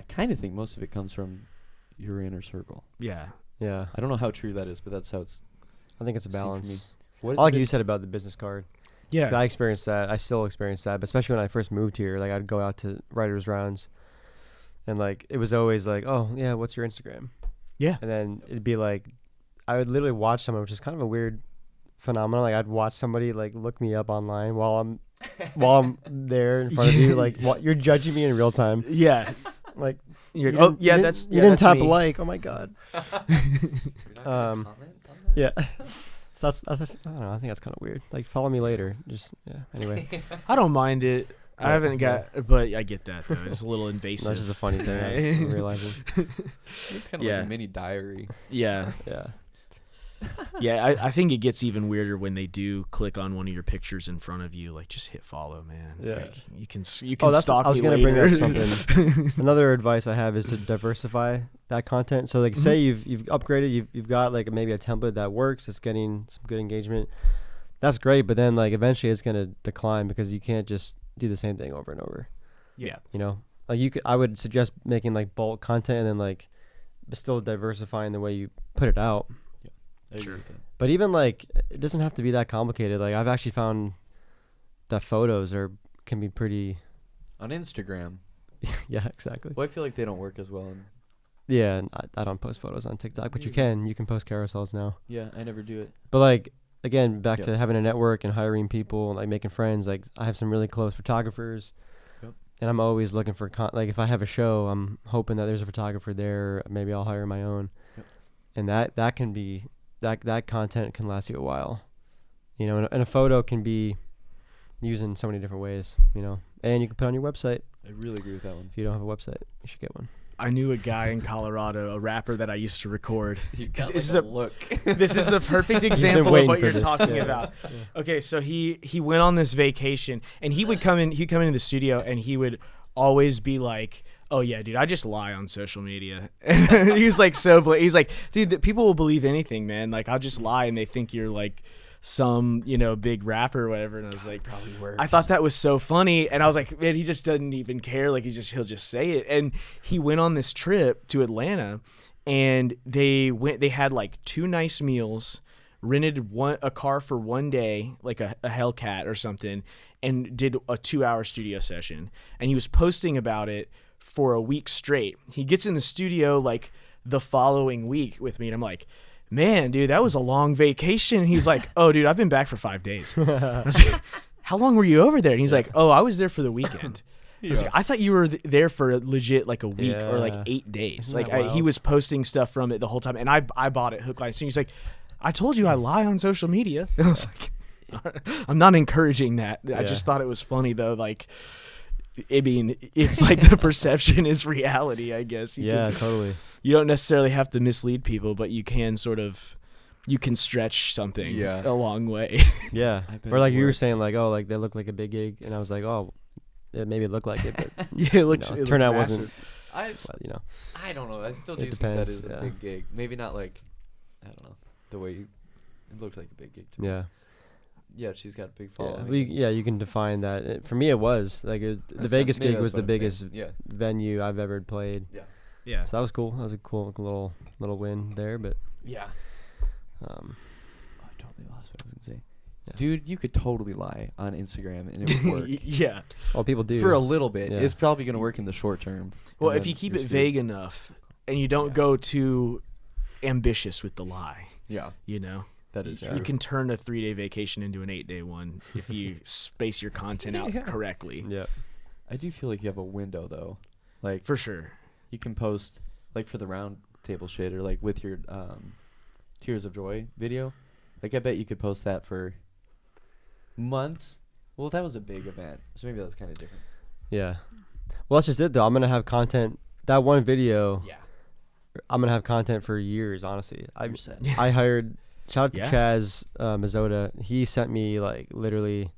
[SPEAKER 4] kind of think most of it comes from your inner circle.
[SPEAKER 1] Yeah.
[SPEAKER 3] Yeah.
[SPEAKER 4] I don't know how true that is, but that's how it's.
[SPEAKER 3] I think it's a
[SPEAKER 4] seen for me.
[SPEAKER 3] balance.
[SPEAKER 4] What is
[SPEAKER 3] Like
[SPEAKER 4] it
[SPEAKER 3] you said about the business card.
[SPEAKER 1] Yeah.
[SPEAKER 3] I experienced that. I still experience that, but especially when I first moved here, like I'd go out to writers' rounds, and like it was always like, oh yeah, what's your Instagram?
[SPEAKER 1] Yeah.
[SPEAKER 3] And then it'd be like, I would literally watch someone, which is kind of a weird phenomenon. Like I'd watch somebody like look me up online while I'm there in front of you, like you're judging me in real time.
[SPEAKER 1] Yeah.
[SPEAKER 3] Like
[SPEAKER 1] you
[SPEAKER 3] didn't tap a like. Oh my god. Yeah. So I don't know. I think that's kind of weird. Like, follow me later. Just anyway.
[SPEAKER 1] I don't mind it. I haven't got, but I get that though. It's a little invasive.
[SPEAKER 3] That's just a funny thing. I'm realizing.
[SPEAKER 4] It's kind of like a mini diary.
[SPEAKER 1] Yeah.
[SPEAKER 3] Yeah.
[SPEAKER 1] Yeah, I think it gets even weirder when they do click on one of your pictures in front of you. Like, just hit follow, man.
[SPEAKER 3] Yeah.
[SPEAKER 1] Like, you can stalk me later.
[SPEAKER 3] I was gonna bring up something. Another advice I have is to diversify that content. So like, say you've upgraded, you've got like maybe a template that works. It's getting some good engagement. That's great, but then like eventually it's gonna decline because you can't just do the same thing over and over.
[SPEAKER 1] Yeah.
[SPEAKER 3] You know, like I would suggest making like bulk content and then like still diversifying the way you put it out.
[SPEAKER 1] Sure.
[SPEAKER 3] But even like it doesn't have to be that complicated. Like I've actually found that photos can be pretty
[SPEAKER 4] on Instagram.
[SPEAKER 3] Yeah, exactly.
[SPEAKER 4] Well, I feel like they don't work as well
[SPEAKER 3] Yeah, and I don't post photos on TikTok, but you can post carousels now.
[SPEAKER 4] Yeah, I never do it.
[SPEAKER 3] But like again, back to having a network and hiring people, and like making friends. Like I have some really close photographers, and I'm always looking for like if I have a show, I'm hoping that there's a photographer there. Maybe I'll hire my own, and that can be that content can last you a while, you know. And a photo can be used in so many different ways, you know. And you can put it on your website.
[SPEAKER 4] I really agree with that one.
[SPEAKER 3] If you don't have a website, you should get one.
[SPEAKER 1] I knew a guy in Colorado, a rapper that I used to record.
[SPEAKER 4] This is a look.
[SPEAKER 1] This is the perfect example of what you're
[SPEAKER 3] this.
[SPEAKER 1] talking about. Okay, so he went on this vacation, and he'd come into the studio, and he would always be like, "Oh yeah, dude, I just lie on social media." And he's like he's like, "Dude, people will believe anything, man. Like I'll just lie, and they think you're like some, you know, big rapper or whatever." And I was like,
[SPEAKER 4] probably works.
[SPEAKER 1] I thought that was so funny, and I was like, man, he just doesn't even care. Like he'll just say it. And he went on this trip to Atlanta, and they had like 2 nice meals, rented a car for one day, like a Hellcat or something, and did a 2-hour studio session. And he was posting about it for a week straight. He gets in the studio like the following week with me, and I'm like, man, dude, that was a long vacation. And he's like, oh, dude, I've been back for 5 days. I was like, how long were you over there? And he's like, oh, I was there for the weekend. I was like, I thought you were there for legit like a week or like 8 days. Like he was posting stuff from it the whole time, and I bought it hook, line, and sinker. He's like, I told you I lie on social media. And I was like, I'm not encouraging that. I just thought it was funny though. Like, I mean, it's like the perception is reality, I guess.
[SPEAKER 3] Totally.
[SPEAKER 1] You don't necessarily have to mislead people, but you can you can stretch something a long way.
[SPEAKER 3] Yeah. Or like you were saying, like, oh, like they look like a big gig, and I was like, oh, it maybe looked like it, but
[SPEAKER 1] it looks.
[SPEAKER 3] It turned out wasn't.
[SPEAKER 4] I don't know. I still do think that is a big gig. Maybe not like, I don't know, the way it looked like a big gig to me.
[SPEAKER 3] Yeah.
[SPEAKER 4] Yeah, she's got a big following.
[SPEAKER 3] You can define that. For me, it was like the Vegas gig was the biggest venue I've ever played.
[SPEAKER 1] Yeah.
[SPEAKER 3] So that was cool. That was a cool little win there. But
[SPEAKER 4] I totally lost what I was gonna say. Yeah. Dude, you could totally lie on Instagram and it would work.
[SPEAKER 1] Yeah.
[SPEAKER 3] Well, people do
[SPEAKER 4] for a little bit. Yeah. It's probably gonna work in the short term.
[SPEAKER 1] Well, if you keep it vague enough and you don't go too ambitious with the lie.
[SPEAKER 4] Yeah.
[SPEAKER 1] You know.
[SPEAKER 4] That is true.
[SPEAKER 1] You can turn a 3-day vacation into an 8-day one if you space your content out correctly.
[SPEAKER 3] Yeah.
[SPEAKER 4] I do feel like you have a window though. Like
[SPEAKER 1] for sure.
[SPEAKER 4] You can post like for the round table shit or like with your Tears of Joy video. Like I bet you could post that for months. Well, that was a big event. So maybe that's kind of different.
[SPEAKER 3] Yeah. Well, that's just it though. I'm going to have content. That one video.
[SPEAKER 4] Yeah.
[SPEAKER 3] I'm going to have content for years, honestly.
[SPEAKER 4] I
[SPEAKER 3] hired... Shout out to Chaz Mazzotta. He sent me like literally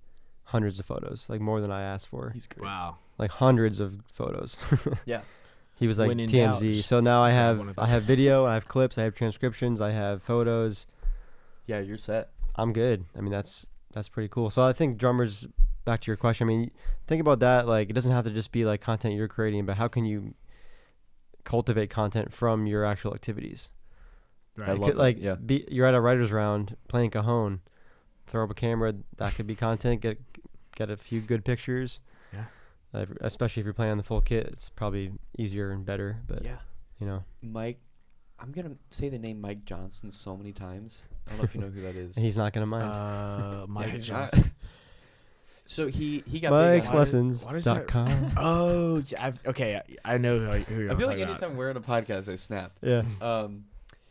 [SPEAKER 3] hundreds of photos, like more than I asked for.
[SPEAKER 4] He's great.
[SPEAKER 1] Wow.
[SPEAKER 3] Like hundreds of photos.
[SPEAKER 4] Yeah.
[SPEAKER 3] He was like TMZ. So now I have video, I have clips, I have transcriptions, I have photos.
[SPEAKER 4] Yeah, you're set.
[SPEAKER 3] I'm good. I mean, that's pretty cool. So I think drummers, back to your question, I mean, think about that. Like, it doesn't have to just be like content you're creating, but how can you cultivate content from your actual activities?
[SPEAKER 1] Right.
[SPEAKER 4] I love that.
[SPEAKER 3] You're at a writer's round playing cajon, throw up a camera, that could be content. Get a few good pictures. Yeah. Especially if you're playing on the full kit, it's probably easier and better. But you know,
[SPEAKER 4] Mike, I'm gonna say the name Mike Johnson so many times. I don't know if you know who that is.
[SPEAKER 3] He's not gonna mind.
[SPEAKER 1] Mike Johnson.
[SPEAKER 4] So he got
[SPEAKER 3] Mike'sLessons.com.
[SPEAKER 1] Oh, yeah. I know who you're
[SPEAKER 4] I feel like
[SPEAKER 1] about.
[SPEAKER 4] anytime we're on a podcast, I snap.
[SPEAKER 3] Yeah.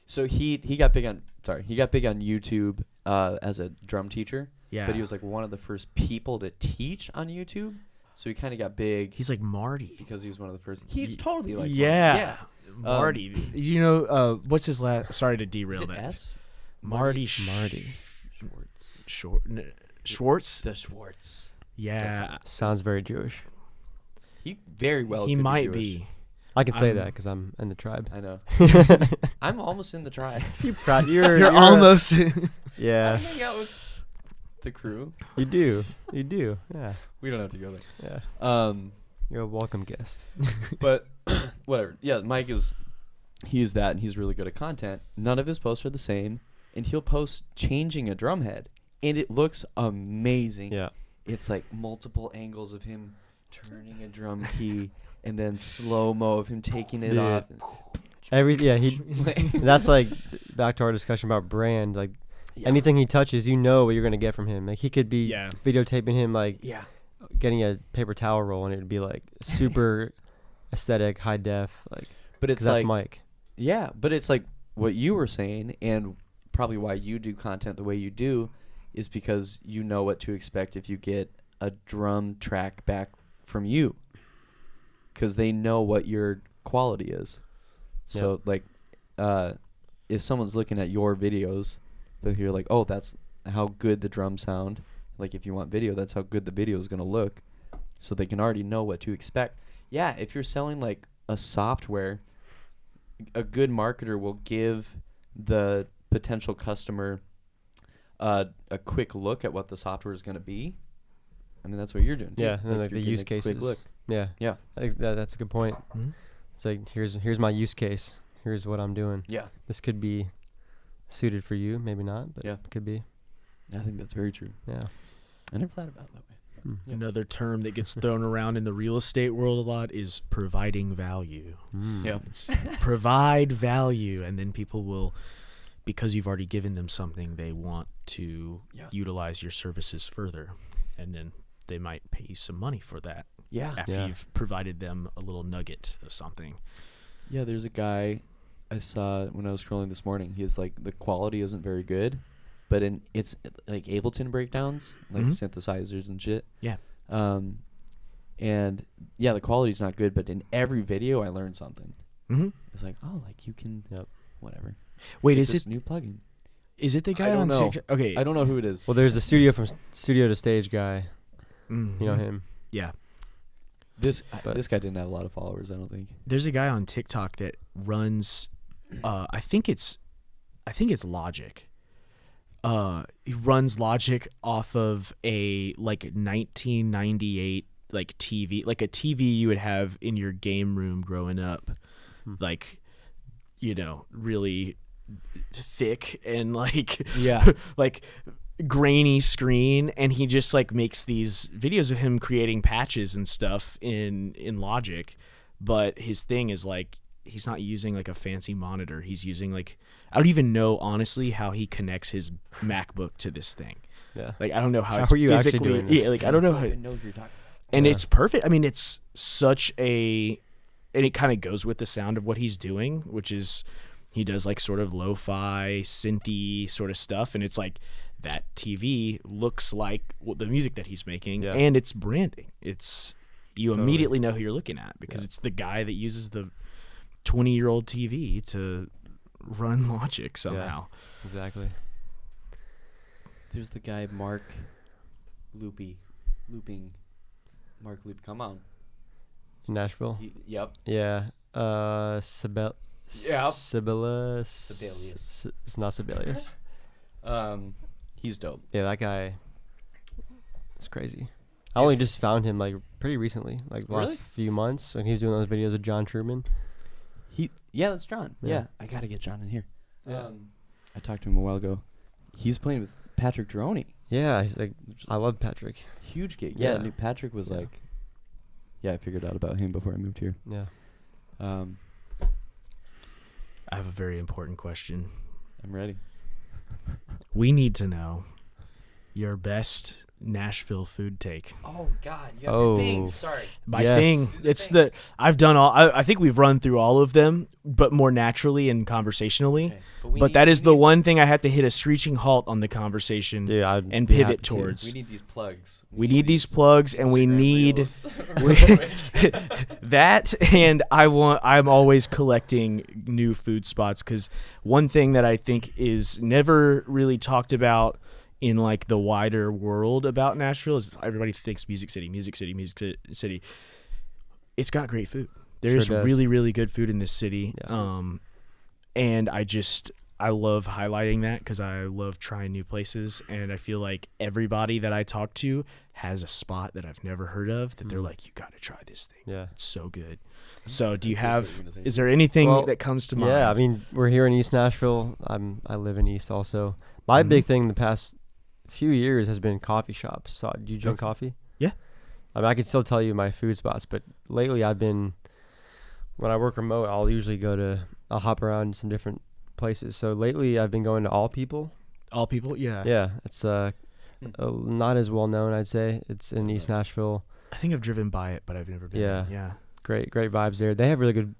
[SPEAKER 4] So he got big on YouTube as a drum teacher.
[SPEAKER 1] Yeah.
[SPEAKER 4] But he was like one of the first people to teach on YouTube. So he kind of got big.
[SPEAKER 1] He's like Marty
[SPEAKER 4] because he was one of the first. He's totally like
[SPEAKER 1] Marty. You know what's his last? Sorry to derail that.
[SPEAKER 4] S?
[SPEAKER 1] Marty. Schwartz.
[SPEAKER 4] The Schwartz.
[SPEAKER 1] Yeah.
[SPEAKER 3] Sounds very Jewish.
[SPEAKER 4] He very well.
[SPEAKER 1] He might
[SPEAKER 4] be.
[SPEAKER 1] be.
[SPEAKER 3] I can say that because I'm in the tribe.
[SPEAKER 4] I know. I'm almost in the tribe.
[SPEAKER 3] You're
[SPEAKER 1] almost.
[SPEAKER 3] Yeah.
[SPEAKER 4] I hang out with the crew.
[SPEAKER 3] You do. Yeah.
[SPEAKER 4] We don't have to go there.
[SPEAKER 3] Yeah. You're a welcome guest.
[SPEAKER 4] But whatever. Yeah, Mike he's that, and he's really good at content. None of his posts are the same, and he'll post changing a drum head, and it looks amazing.
[SPEAKER 3] Yeah.
[SPEAKER 4] It's like multiple angles of him turning a drum key. And then slow-mo of him taking it off.
[SPEAKER 3] That's like back to our discussion about brand. Like anything he touches, you know what you're gonna get from him. Like he could be videotaping him like getting a paper towel roll, and it would be like super aesthetic, high def. Like,
[SPEAKER 4] but it's
[SPEAKER 3] that's
[SPEAKER 4] like
[SPEAKER 3] Mike.
[SPEAKER 4] Yeah, but it's like what you were saying, and probably why you do content the way you do, is because you know what to expect if you get a drum track back from you, because they know what your quality is. So like, if someone's looking at your videos, they'll hear like, oh, that's how good the drums sound. Like if you want video, that's how good the video is gonna look. So they can already know what to expect. Yeah, if you're selling like a software, a good marketer will give the potential customer a quick look at what the software is going to be. I mean, that's what you're doing too.
[SPEAKER 3] Yeah, and like the use cases.
[SPEAKER 4] Quick look.
[SPEAKER 3] Yeah. I think that's a good point.
[SPEAKER 1] Mm-hmm.
[SPEAKER 3] It's like here's my use case. Here's what I'm doing.
[SPEAKER 4] Yeah.
[SPEAKER 3] This could be suited for you, maybe not, but it could be.
[SPEAKER 4] I think that's very true.
[SPEAKER 3] Yeah.
[SPEAKER 4] I never thought about it that way.
[SPEAKER 1] Another term that gets thrown around in the real estate world a lot is providing value.
[SPEAKER 4] Yeah.
[SPEAKER 1] It's provide value, and then people will, because you've already given them something, they want to utilize your services further, and then they might pay you some money for that.
[SPEAKER 4] Yeah.
[SPEAKER 1] After you've provided them a little nugget of something.
[SPEAKER 4] Yeah, there's a guy I saw when I was scrolling this morning. He's like, the quality isn't very good, but it's like Ableton breakdowns, like synthesizers and shit.
[SPEAKER 1] Yeah.
[SPEAKER 4] And yeah, the quality's not good, but in every video I learned something.
[SPEAKER 1] Mm-hmm.
[SPEAKER 4] It's like, oh, like you can, whatever.
[SPEAKER 1] Wait,
[SPEAKER 4] Get
[SPEAKER 1] is
[SPEAKER 4] this
[SPEAKER 1] it
[SPEAKER 4] new plugin?
[SPEAKER 1] Is it the guy
[SPEAKER 4] I don't
[SPEAKER 1] on
[SPEAKER 4] know.
[SPEAKER 1] TikTok? Okay,
[SPEAKER 4] I don't know who it is.
[SPEAKER 3] Well, there's a studio to stage guy.
[SPEAKER 1] Mm-hmm.
[SPEAKER 3] You know him.
[SPEAKER 1] Yeah.
[SPEAKER 4] This guy didn't have a lot of followers, I don't think.
[SPEAKER 1] There's a guy on TikTok that runs, I think it's Logic. He runs Logic off of a like 1998 like TV, like a TV you would have in your game room growing up, like, you know, really thick and like like grainy screen, and he just like makes these videos of him creating patches and stuff in Logic, but his thing is like he's not using like a fancy monitor. He's using like, I don't even know honestly how he connects his MacBook to this thing.
[SPEAKER 3] Yeah.
[SPEAKER 1] Like I don't know how
[SPEAKER 3] are
[SPEAKER 1] it's
[SPEAKER 3] you
[SPEAKER 1] physically
[SPEAKER 3] actually doing this?
[SPEAKER 1] Yeah, like I don't know how. And it's perfect. I mean, it's such a, and it kind of goes with the sound of what he's doing, which is he does like sort of lo-fi, synthy sort of stuff, and it's like that TV looks like the music that he's making, and it's branding. It's you immediately know who you're looking at because it's the guy that uses the 20-year-old TV to run Logic somehow.
[SPEAKER 3] Yeah, exactly.
[SPEAKER 4] There's the guy Mark Looping. Mark Loop, come on.
[SPEAKER 3] In Nashville?
[SPEAKER 4] Yep.
[SPEAKER 3] Yeah. Sibelius. It's not Sibelius.
[SPEAKER 4] He's dope.
[SPEAKER 3] Yeah, that guy is crazy. I only just found him like pretty recently, like the last few months, when he was doing those videos with John Truman.
[SPEAKER 4] That's John. Yeah, I gotta get John in here.
[SPEAKER 3] Yeah.
[SPEAKER 4] I talked to him a while ago. He's playing with Patrick Droney.
[SPEAKER 3] Yeah, he's like, I love Patrick.
[SPEAKER 4] Huge gig.
[SPEAKER 3] Yeah.
[SPEAKER 4] Yeah, Patrick was like, I figured out about him before I moved here.
[SPEAKER 3] Yeah.
[SPEAKER 1] I have a very important question.
[SPEAKER 4] I'm ready.
[SPEAKER 1] We need to know your best Nashville food take.
[SPEAKER 4] Oh God! You have your thing. Sorry.
[SPEAKER 1] My thing. It's I've done all. I think we've run through all of them, but more naturally and conversationally. Okay. But that is the one thing I have to hit a screeching halt on the conversation and pivot towards.
[SPEAKER 4] We need these plugs.
[SPEAKER 1] We need these plugs, and we need that. And I'm always collecting new food spots, because one thing that I think is never really talked about in like the wider world about Nashville is everybody thinks Music City. It's got great food. There's really, really good food in this city. Yeah. And I love highlighting that because I love trying new places. And I feel like everybody that I talk to has a spot that I've never heard of that they're like, you got to try this thing. Yeah. It's so good. So is there anything that comes to mind?
[SPEAKER 3] Yeah, I mean, we're here in East Nashville. I live in East also. My big thing the past few years has been coffee shops. So, do you drink coffee?
[SPEAKER 1] Yeah.
[SPEAKER 3] I mean, I can still tell you my food spots, but lately I've been when I work remote, I'll hop around some different places. So lately I've been going to All People.
[SPEAKER 1] All People, yeah.
[SPEAKER 3] Yeah, it's not as well known, I'd say. It's in East Nashville.
[SPEAKER 1] I think I've driven by it, but I've never been.
[SPEAKER 3] Yeah.
[SPEAKER 1] Yeah.
[SPEAKER 3] Great vibes there. They have really good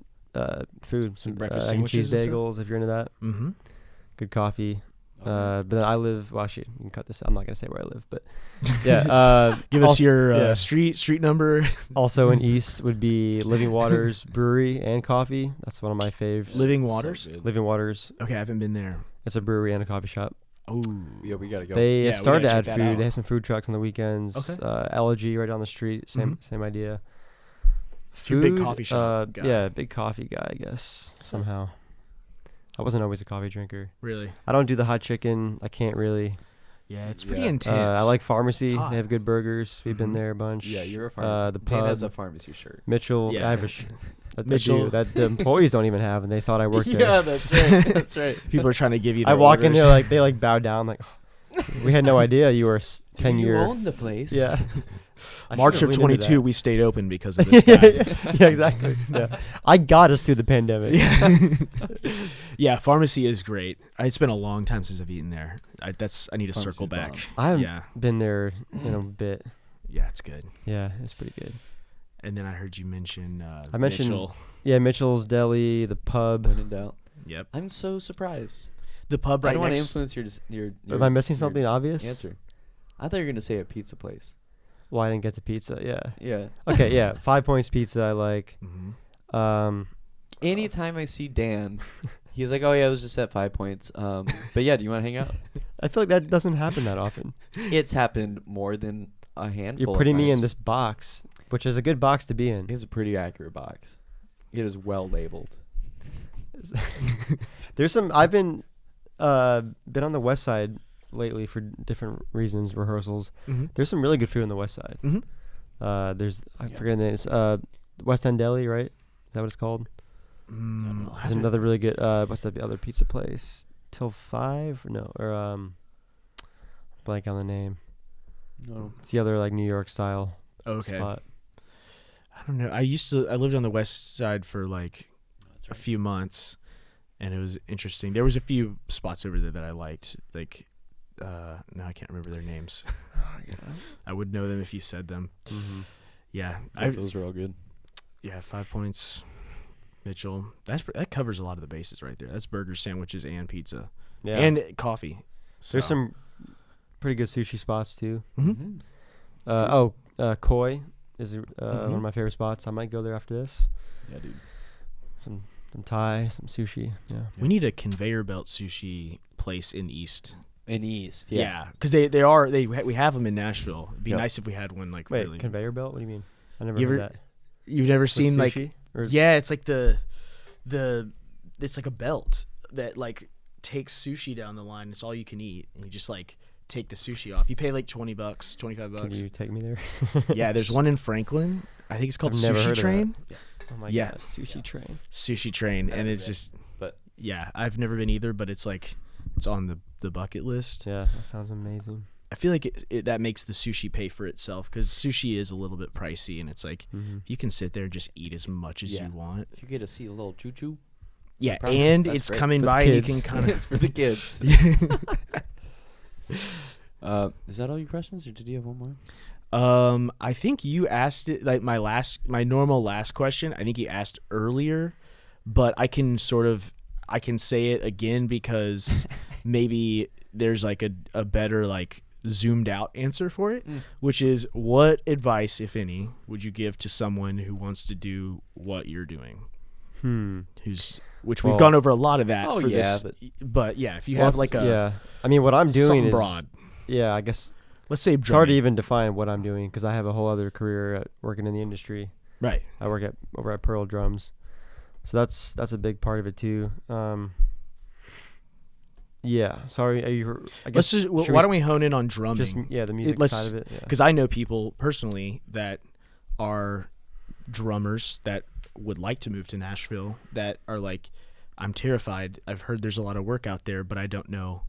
[SPEAKER 3] food.
[SPEAKER 1] Some breakfast
[SPEAKER 3] egg and cheese
[SPEAKER 1] sandwiches and
[SPEAKER 3] bagels, if you're into that.
[SPEAKER 1] Mm-hmm.
[SPEAKER 3] Good coffee. But then I live. Well, actually, you can cut this. I'm not gonna say where I live, but yeah.
[SPEAKER 1] Give us your street number.
[SPEAKER 3] Also in East would be Living Waters Brewery and Coffee. That's one of my faves.
[SPEAKER 1] Living Waters.
[SPEAKER 4] So
[SPEAKER 3] Living Waters.
[SPEAKER 1] Okay, I haven't been there.
[SPEAKER 3] It's a brewery and a coffee shop.
[SPEAKER 1] Oh,
[SPEAKER 4] yeah, we gotta go.
[SPEAKER 3] They have
[SPEAKER 1] we
[SPEAKER 3] started to
[SPEAKER 1] gotta
[SPEAKER 3] add
[SPEAKER 1] check that
[SPEAKER 3] food.
[SPEAKER 1] out.
[SPEAKER 3] They have some food trucks on the weekends.
[SPEAKER 1] Okay.
[SPEAKER 3] Elegy right down the street. Same idea.
[SPEAKER 1] You're a big coffee shop guy.
[SPEAKER 3] Yeah, big coffee guy, I guess, somehow. I wasn't always a coffee drinker.
[SPEAKER 1] Really?
[SPEAKER 3] I don't do the hot chicken. I can't really.
[SPEAKER 1] Yeah, it's pretty intense.
[SPEAKER 3] I like Pharmacy.
[SPEAKER 1] It's
[SPEAKER 3] They
[SPEAKER 1] hot.
[SPEAKER 3] have good burgers. We've been there a bunch.
[SPEAKER 4] Yeah, you're a pharmacy.
[SPEAKER 3] The
[SPEAKER 4] Dan
[SPEAKER 3] pub.
[SPEAKER 4] has a pharmacy shirt.
[SPEAKER 3] Mitchell.
[SPEAKER 1] Yeah.
[SPEAKER 3] I have a
[SPEAKER 1] Mitchell.
[SPEAKER 3] that the employees don't even have, and they thought I worked there.
[SPEAKER 4] Yeah, that's right. That's right.
[SPEAKER 1] People are trying to give you.
[SPEAKER 3] I
[SPEAKER 1] Their
[SPEAKER 3] walk in
[SPEAKER 1] orders.
[SPEAKER 3] there like they bow down like, oh, we had no idea you were 10
[SPEAKER 4] You
[SPEAKER 3] year.
[SPEAKER 4] own the place.
[SPEAKER 3] Yeah. I
[SPEAKER 1] March
[SPEAKER 3] should've
[SPEAKER 1] of
[SPEAKER 3] leaned into
[SPEAKER 1] 22, we stayed open because of this guy.
[SPEAKER 3] that. Yeah, exactly. Yeah. I got us through the pandemic.
[SPEAKER 1] Yeah, Pharmacy is great. It's been a long time since I've eaten there. I need to
[SPEAKER 4] Pharmacy's
[SPEAKER 1] circle back.
[SPEAKER 4] bomb.
[SPEAKER 3] I haven't
[SPEAKER 1] Yeah,
[SPEAKER 3] been there in a bit.
[SPEAKER 1] yeah, it's good.
[SPEAKER 3] Yeah, it's pretty good.
[SPEAKER 1] And then I heard you mention.
[SPEAKER 3] I mentioned-
[SPEAKER 1] Mitchell.
[SPEAKER 3] Yeah, Mitchell's Deli, the pub.
[SPEAKER 4] When in doubt.
[SPEAKER 1] Yep.
[SPEAKER 4] I'm so surprised.
[SPEAKER 1] The pub
[SPEAKER 4] I
[SPEAKER 1] right
[SPEAKER 4] don't want to
[SPEAKER 1] next.
[SPEAKER 4] influence your
[SPEAKER 3] Am I missing
[SPEAKER 4] your
[SPEAKER 3] something obvious?
[SPEAKER 4] answer. I thought you were gonna say a pizza place.
[SPEAKER 3] Well, I didn't get to pizza. Yeah.
[SPEAKER 4] Yeah.
[SPEAKER 3] Okay. Yeah. 5 Points Pizza. I like.
[SPEAKER 1] Mhm.
[SPEAKER 4] Anytime I see Dan, he's like, "Oh yeah, I was just at 5 Points." But yeah, do you want to hang out?
[SPEAKER 3] I feel like that doesn't happen that often.
[SPEAKER 4] It's happened more than a handful.
[SPEAKER 3] You're
[SPEAKER 4] of
[SPEAKER 3] putting me in
[SPEAKER 4] times.
[SPEAKER 3] this box, which is a good box to be in.
[SPEAKER 4] It's a pretty accurate box. It is well labeled.
[SPEAKER 3] There's some. I've been on the West Side lately for different reasons, rehearsals.
[SPEAKER 1] Mhm.
[SPEAKER 3] There's some really good food on the West Side.
[SPEAKER 1] Mhm.
[SPEAKER 3] I forget the names. West End Deli, right? Is that what it's called?
[SPEAKER 1] I
[SPEAKER 3] There's another really good. What's that? The other pizza place? Till 5? Blank on the name.
[SPEAKER 4] No.
[SPEAKER 3] It's the other like New York style
[SPEAKER 1] Okay.
[SPEAKER 3] spot.
[SPEAKER 1] I don't know. I lived on the West Side for like a few months, and it was interesting. There was a few spots over there that I liked. Like, no, I can't remember their names. I would know them if you said them.
[SPEAKER 3] Mm-hmm.
[SPEAKER 1] Yeah,
[SPEAKER 4] Those are all good.
[SPEAKER 1] Yeah, 5 Points, Mitchell. That covers a lot of the bases right there. That's burgers, sandwiches, and pizza,
[SPEAKER 3] Yeah.
[SPEAKER 1] and coffee.
[SPEAKER 3] There's
[SPEAKER 1] So.
[SPEAKER 3] some pretty good sushi spots too.
[SPEAKER 1] Mhm.
[SPEAKER 3] Koi is one of my favorite spots. I might go there after this.
[SPEAKER 4] Yeah, dude.
[SPEAKER 3] Some Thai, some sushi. Yeah.
[SPEAKER 1] We need a conveyor belt sushi place in East.
[SPEAKER 4] In East,
[SPEAKER 1] Yeah, because we have them in Nashville. It'd be
[SPEAKER 4] Yep.
[SPEAKER 1] nice if we had one like
[SPEAKER 3] Wait,
[SPEAKER 1] really.
[SPEAKER 3] conveyor belt? What do you mean? I never
[SPEAKER 1] You
[SPEAKER 3] heard
[SPEAKER 1] ever-
[SPEAKER 3] that.
[SPEAKER 1] You've never seen like
[SPEAKER 3] sushi? Or-
[SPEAKER 1] yeah, it's like the it's like a belt that like takes sushi down the line. It's all you can eat, and you just like take the sushi off. You pay like $20, $25.
[SPEAKER 3] Can you take me there?
[SPEAKER 1] Yeah, there's one in Franklin. I think it's called
[SPEAKER 3] I've never
[SPEAKER 1] Sushi
[SPEAKER 3] heard of that.
[SPEAKER 1] Train.
[SPEAKER 3] Oh my
[SPEAKER 1] Yeah.
[SPEAKER 3] god, sushi train.
[SPEAKER 1] Sushi Train, and it's
[SPEAKER 4] been,
[SPEAKER 1] just
[SPEAKER 4] but
[SPEAKER 1] yeah, I've never been either, but it's like it's on the bucket list.
[SPEAKER 3] Yeah, that sounds amazing.
[SPEAKER 1] I feel like that makes the sushi pay for itself because sushi is a little bit pricey, and it's like
[SPEAKER 3] Mm-hmm.
[SPEAKER 1] you can sit there and just eat as much as
[SPEAKER 4] Yeah.
[SPEAKER 1] you want.
[SPEAKER 4] if you get to see a little choo-choo,
[SPEAKER 1] Yeah,
[SPEAKER 4] process,
[SPEAKER 1] and
[SPEAKER 4] that's
[SPEAKER 1] it's
[SPEAKER 4] great.
[SPEAKER 1] coming
[SPEAKER 3] For the
[SPEAKER 1] by, and you
[SPEAKER 3] kids.
[SPEAKER 1] can kind
[SPEAKER 4] it's for the kids.
[SPEAKER 1] of.
[SPEAKER 4] Is that all your questions, or did you have one more?
[SPEAKER 1] I think you asked it like my normal last question. I think you asked earlier, but I can say it again because maybe there's like a better like zoomed out answer for it, which is what advice, if any, would you give to someone who wants to do what you're doing? Which we've
[SPEAKER 3] Well-
[SPEAKER 1] gone over a lot of that
[SPEAKER 4] Oh,
[SPEAKER 1] for
[SPEAKER 4] yeah,
[SPEAKER 1] this, but yeah, if you
[SPEAKER 3] Well,
[SPEAKER 1] have like a
[SPEAKER 3] yeah. I mean, what I'm doing
[SPEAKER 1] something
[SPEAKER 3] is
[SPEAKER 1] broad,
[SPEAKER 3] Yeah, I guess
[SPEAKER 1] let's say
[SPEAKER 3] it's hard to
[SPEAKER 1] drumming.
[SPEAKER 3] even define what I'm doing because I have a whole other career at working in the industry.
[SPEAKER 1] Right.
[SPEAKER 3] I work over at Pearl Drums, so that's a big part of it too. Yeah. Sorry. I guess
[SPEAKER 1] Why don't we hone in on drumming?
[SPEAKER 3] just the music
[SPEAKER 1] let's-
[SPEAKER 3] side of it. Yeah.
[SPEAKER 1] Because I know people personally that are drummers that would like to move to Nashville that are like, I'm terrified. I've heard there's a lot of work out there, but I don't know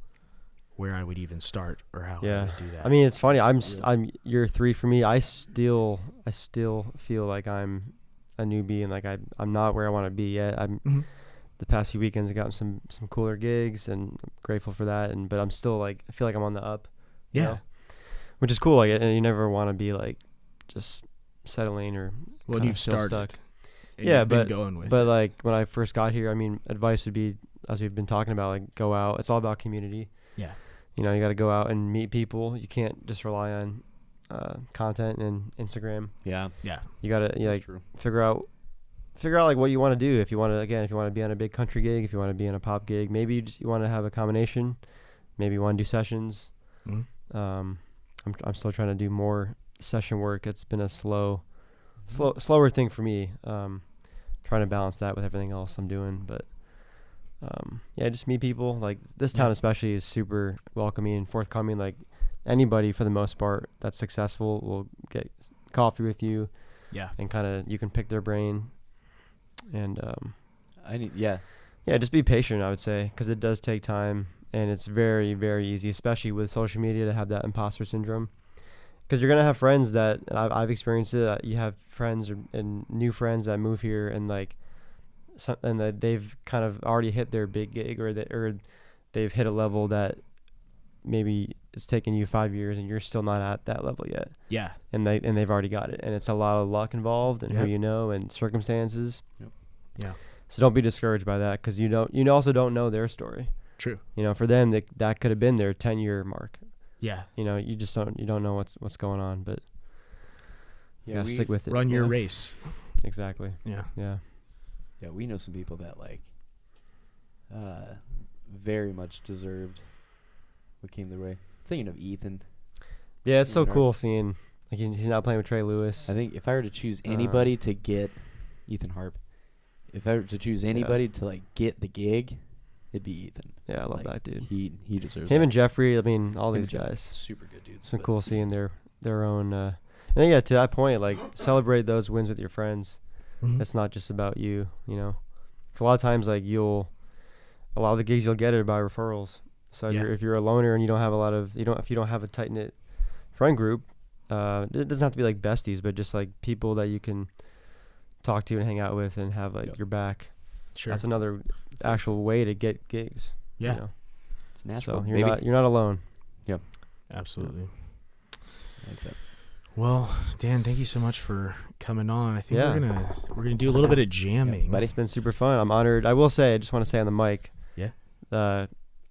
[SPEAKER 1] where I would even start or how I
[SPEAKER 3] Yeah.
[SPEAKER 1] would do that.
[SPEAKER 3] I mean, it's funny. I'm year 3 for me. I still feel like I'm a newbie and like I'm not where I want to be yet. The past few weekends I've gotten some cooler gigs and I'm grateful for that. But I'm still like, I feel like I'm on the up.
[SPEAKER 1] Yeah.
[SPEAKER 3] You know? Which is cool. Like, and you never want to be like just settling or
[SPEAKER 1] you've started.
[SPEAKER 3] Stuck.
[SPEAKER 1] Yeah, but going with
[SPEAKER 3] but like when I first got here, I mean, advice would be, as we've been talking about, like go out. It's all about community.
[SPEAKER 1] Yeah.
[SPEAKER 3] You know, you got to go out and meet people. You can't just rely on content and Instagram.
[SPEAKER 4] Yeah.
[SPEAKER 3] You got to like figure out like what you want to do. If you want to be on a big country gig, if you want to be on a pop gig, maybe you want to have a combination. Maybe you want to do sessions. I'm still trying to do more session work. It's been a slower thing for me. Trying to balance that with everything else I'm doing, but just meet people. Like this town especially is super welcoming and forthcoming. Like anybody for the most part that's successful will get coffee with you. Yeah. And kind of you can pick their brain. And just be patient, I would say, because it does take time and it's very, very easy, especially with social media, to have that imposter syndrome. Because you're gonna have friends that I've experienced it. You have friends and new friends that move here and like, and that they've kind of already hit their big gig, or they've hit a level that maybe it's taken you 5 years and you're still not at that level yet. Yeah. And they've already got it, and it's a lot of luck involved and who you know and circumstances. Yep. Yeah. So don't be discouraged by that, because you also don't know their story. True. You know, for them that could have been their 10-year mark. Yeah. You know, you don't know what's going on, but you gotta stick with it.
[SPEAKER 1] Run your race.
[SPEAKER 3] Exactly. Yeah. Yeah.
[SPEAKER 4] Yeah, we know some people that like very much deserved what came their way. Thinking of Ethan.
[SPEAKER 3] Yeah, it's so cool seeing like he's not playing with Trey Lewis.
[SPEAKER 4] I think if I were to choose anybody to get Ethan Harp, if I were to choose anybody to like get the gig, it'd be Ethan.
[SPEAKER 3] Yeah, I love that dude.
[SPEAKER 4] He deserves
[SPEAKER 3] him
[SPEAKER 4] that.
[SPEAKER 3] And Jeffrey. I mean, all these guys,
[SPEAKER 4] super good dudes.
[SPEAKER 3] It's been cool seeing their own. And then, yeah, to that point, like celebrate those wins with your friends. It's not just about you, you know. 'Cause a lot of times, like a lot of the gigs you'll get are by referrals. So if you're a loner and you don't have if you don't have a tight knit friend group, it doesn't have to be like besties, but just like people that you can talk to and hang out with and have like your back. Sure. That's another actual way to get gigs. Yeah. You know?
[SPEAKER 4] It's natural.
[SPEAKER 3] So you're not alone.
[SPEAKER 1] Yep. Absolutely. I like that. Well, Dan, thank you so much for coming on. I think we're gonna do a little bit of jamming.
[SPEAKER 3] But it's been super fun. I'm honored. I will say, I just want to say on the mic. Yeah. I'm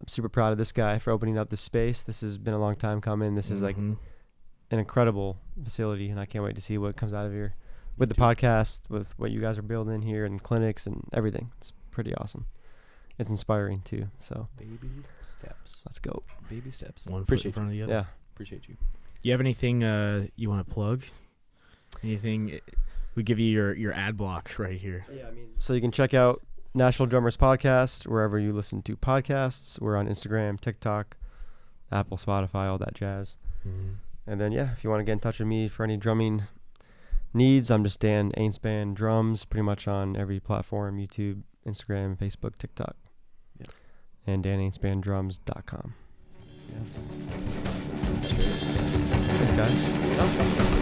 [SPEAKER 3] super proud of this guy for opening up this space. This has been a long time coming. This is like an incredible facility, and I can't wait to see what comes out of here with the podcast, with what you guys are building here, and clinics and everything. It's pretty awesome. It's inspiring too. So
[SPEAKER 4] baby steps.
[SPEAKER 3] Let's go.
[SPEAKER 4] Baby steps.
[SPEAKER 1] One foot in front of the other.
[SPEAKER 3] Yeah.
[SPEAKER 4] Appreciate you.
[SPEAKER 1] You have anything you want to plug? Anything? We give you your ad block right here.
[SPEAKER 3] Yeah, I mean, so you can check out Nashville Drummers Podcast wherever you listen to podcasts. We're on Instagram, TikTok, Apple, Spotify, all that jazz. And then if you want to get in touch with me for any drumming needs, I'm just Dan Ainspan Drums, pretty much on every platform: YouTube, Instagram, Facebook, TikTok, and DanAinspandrums.com. Thanks, guys.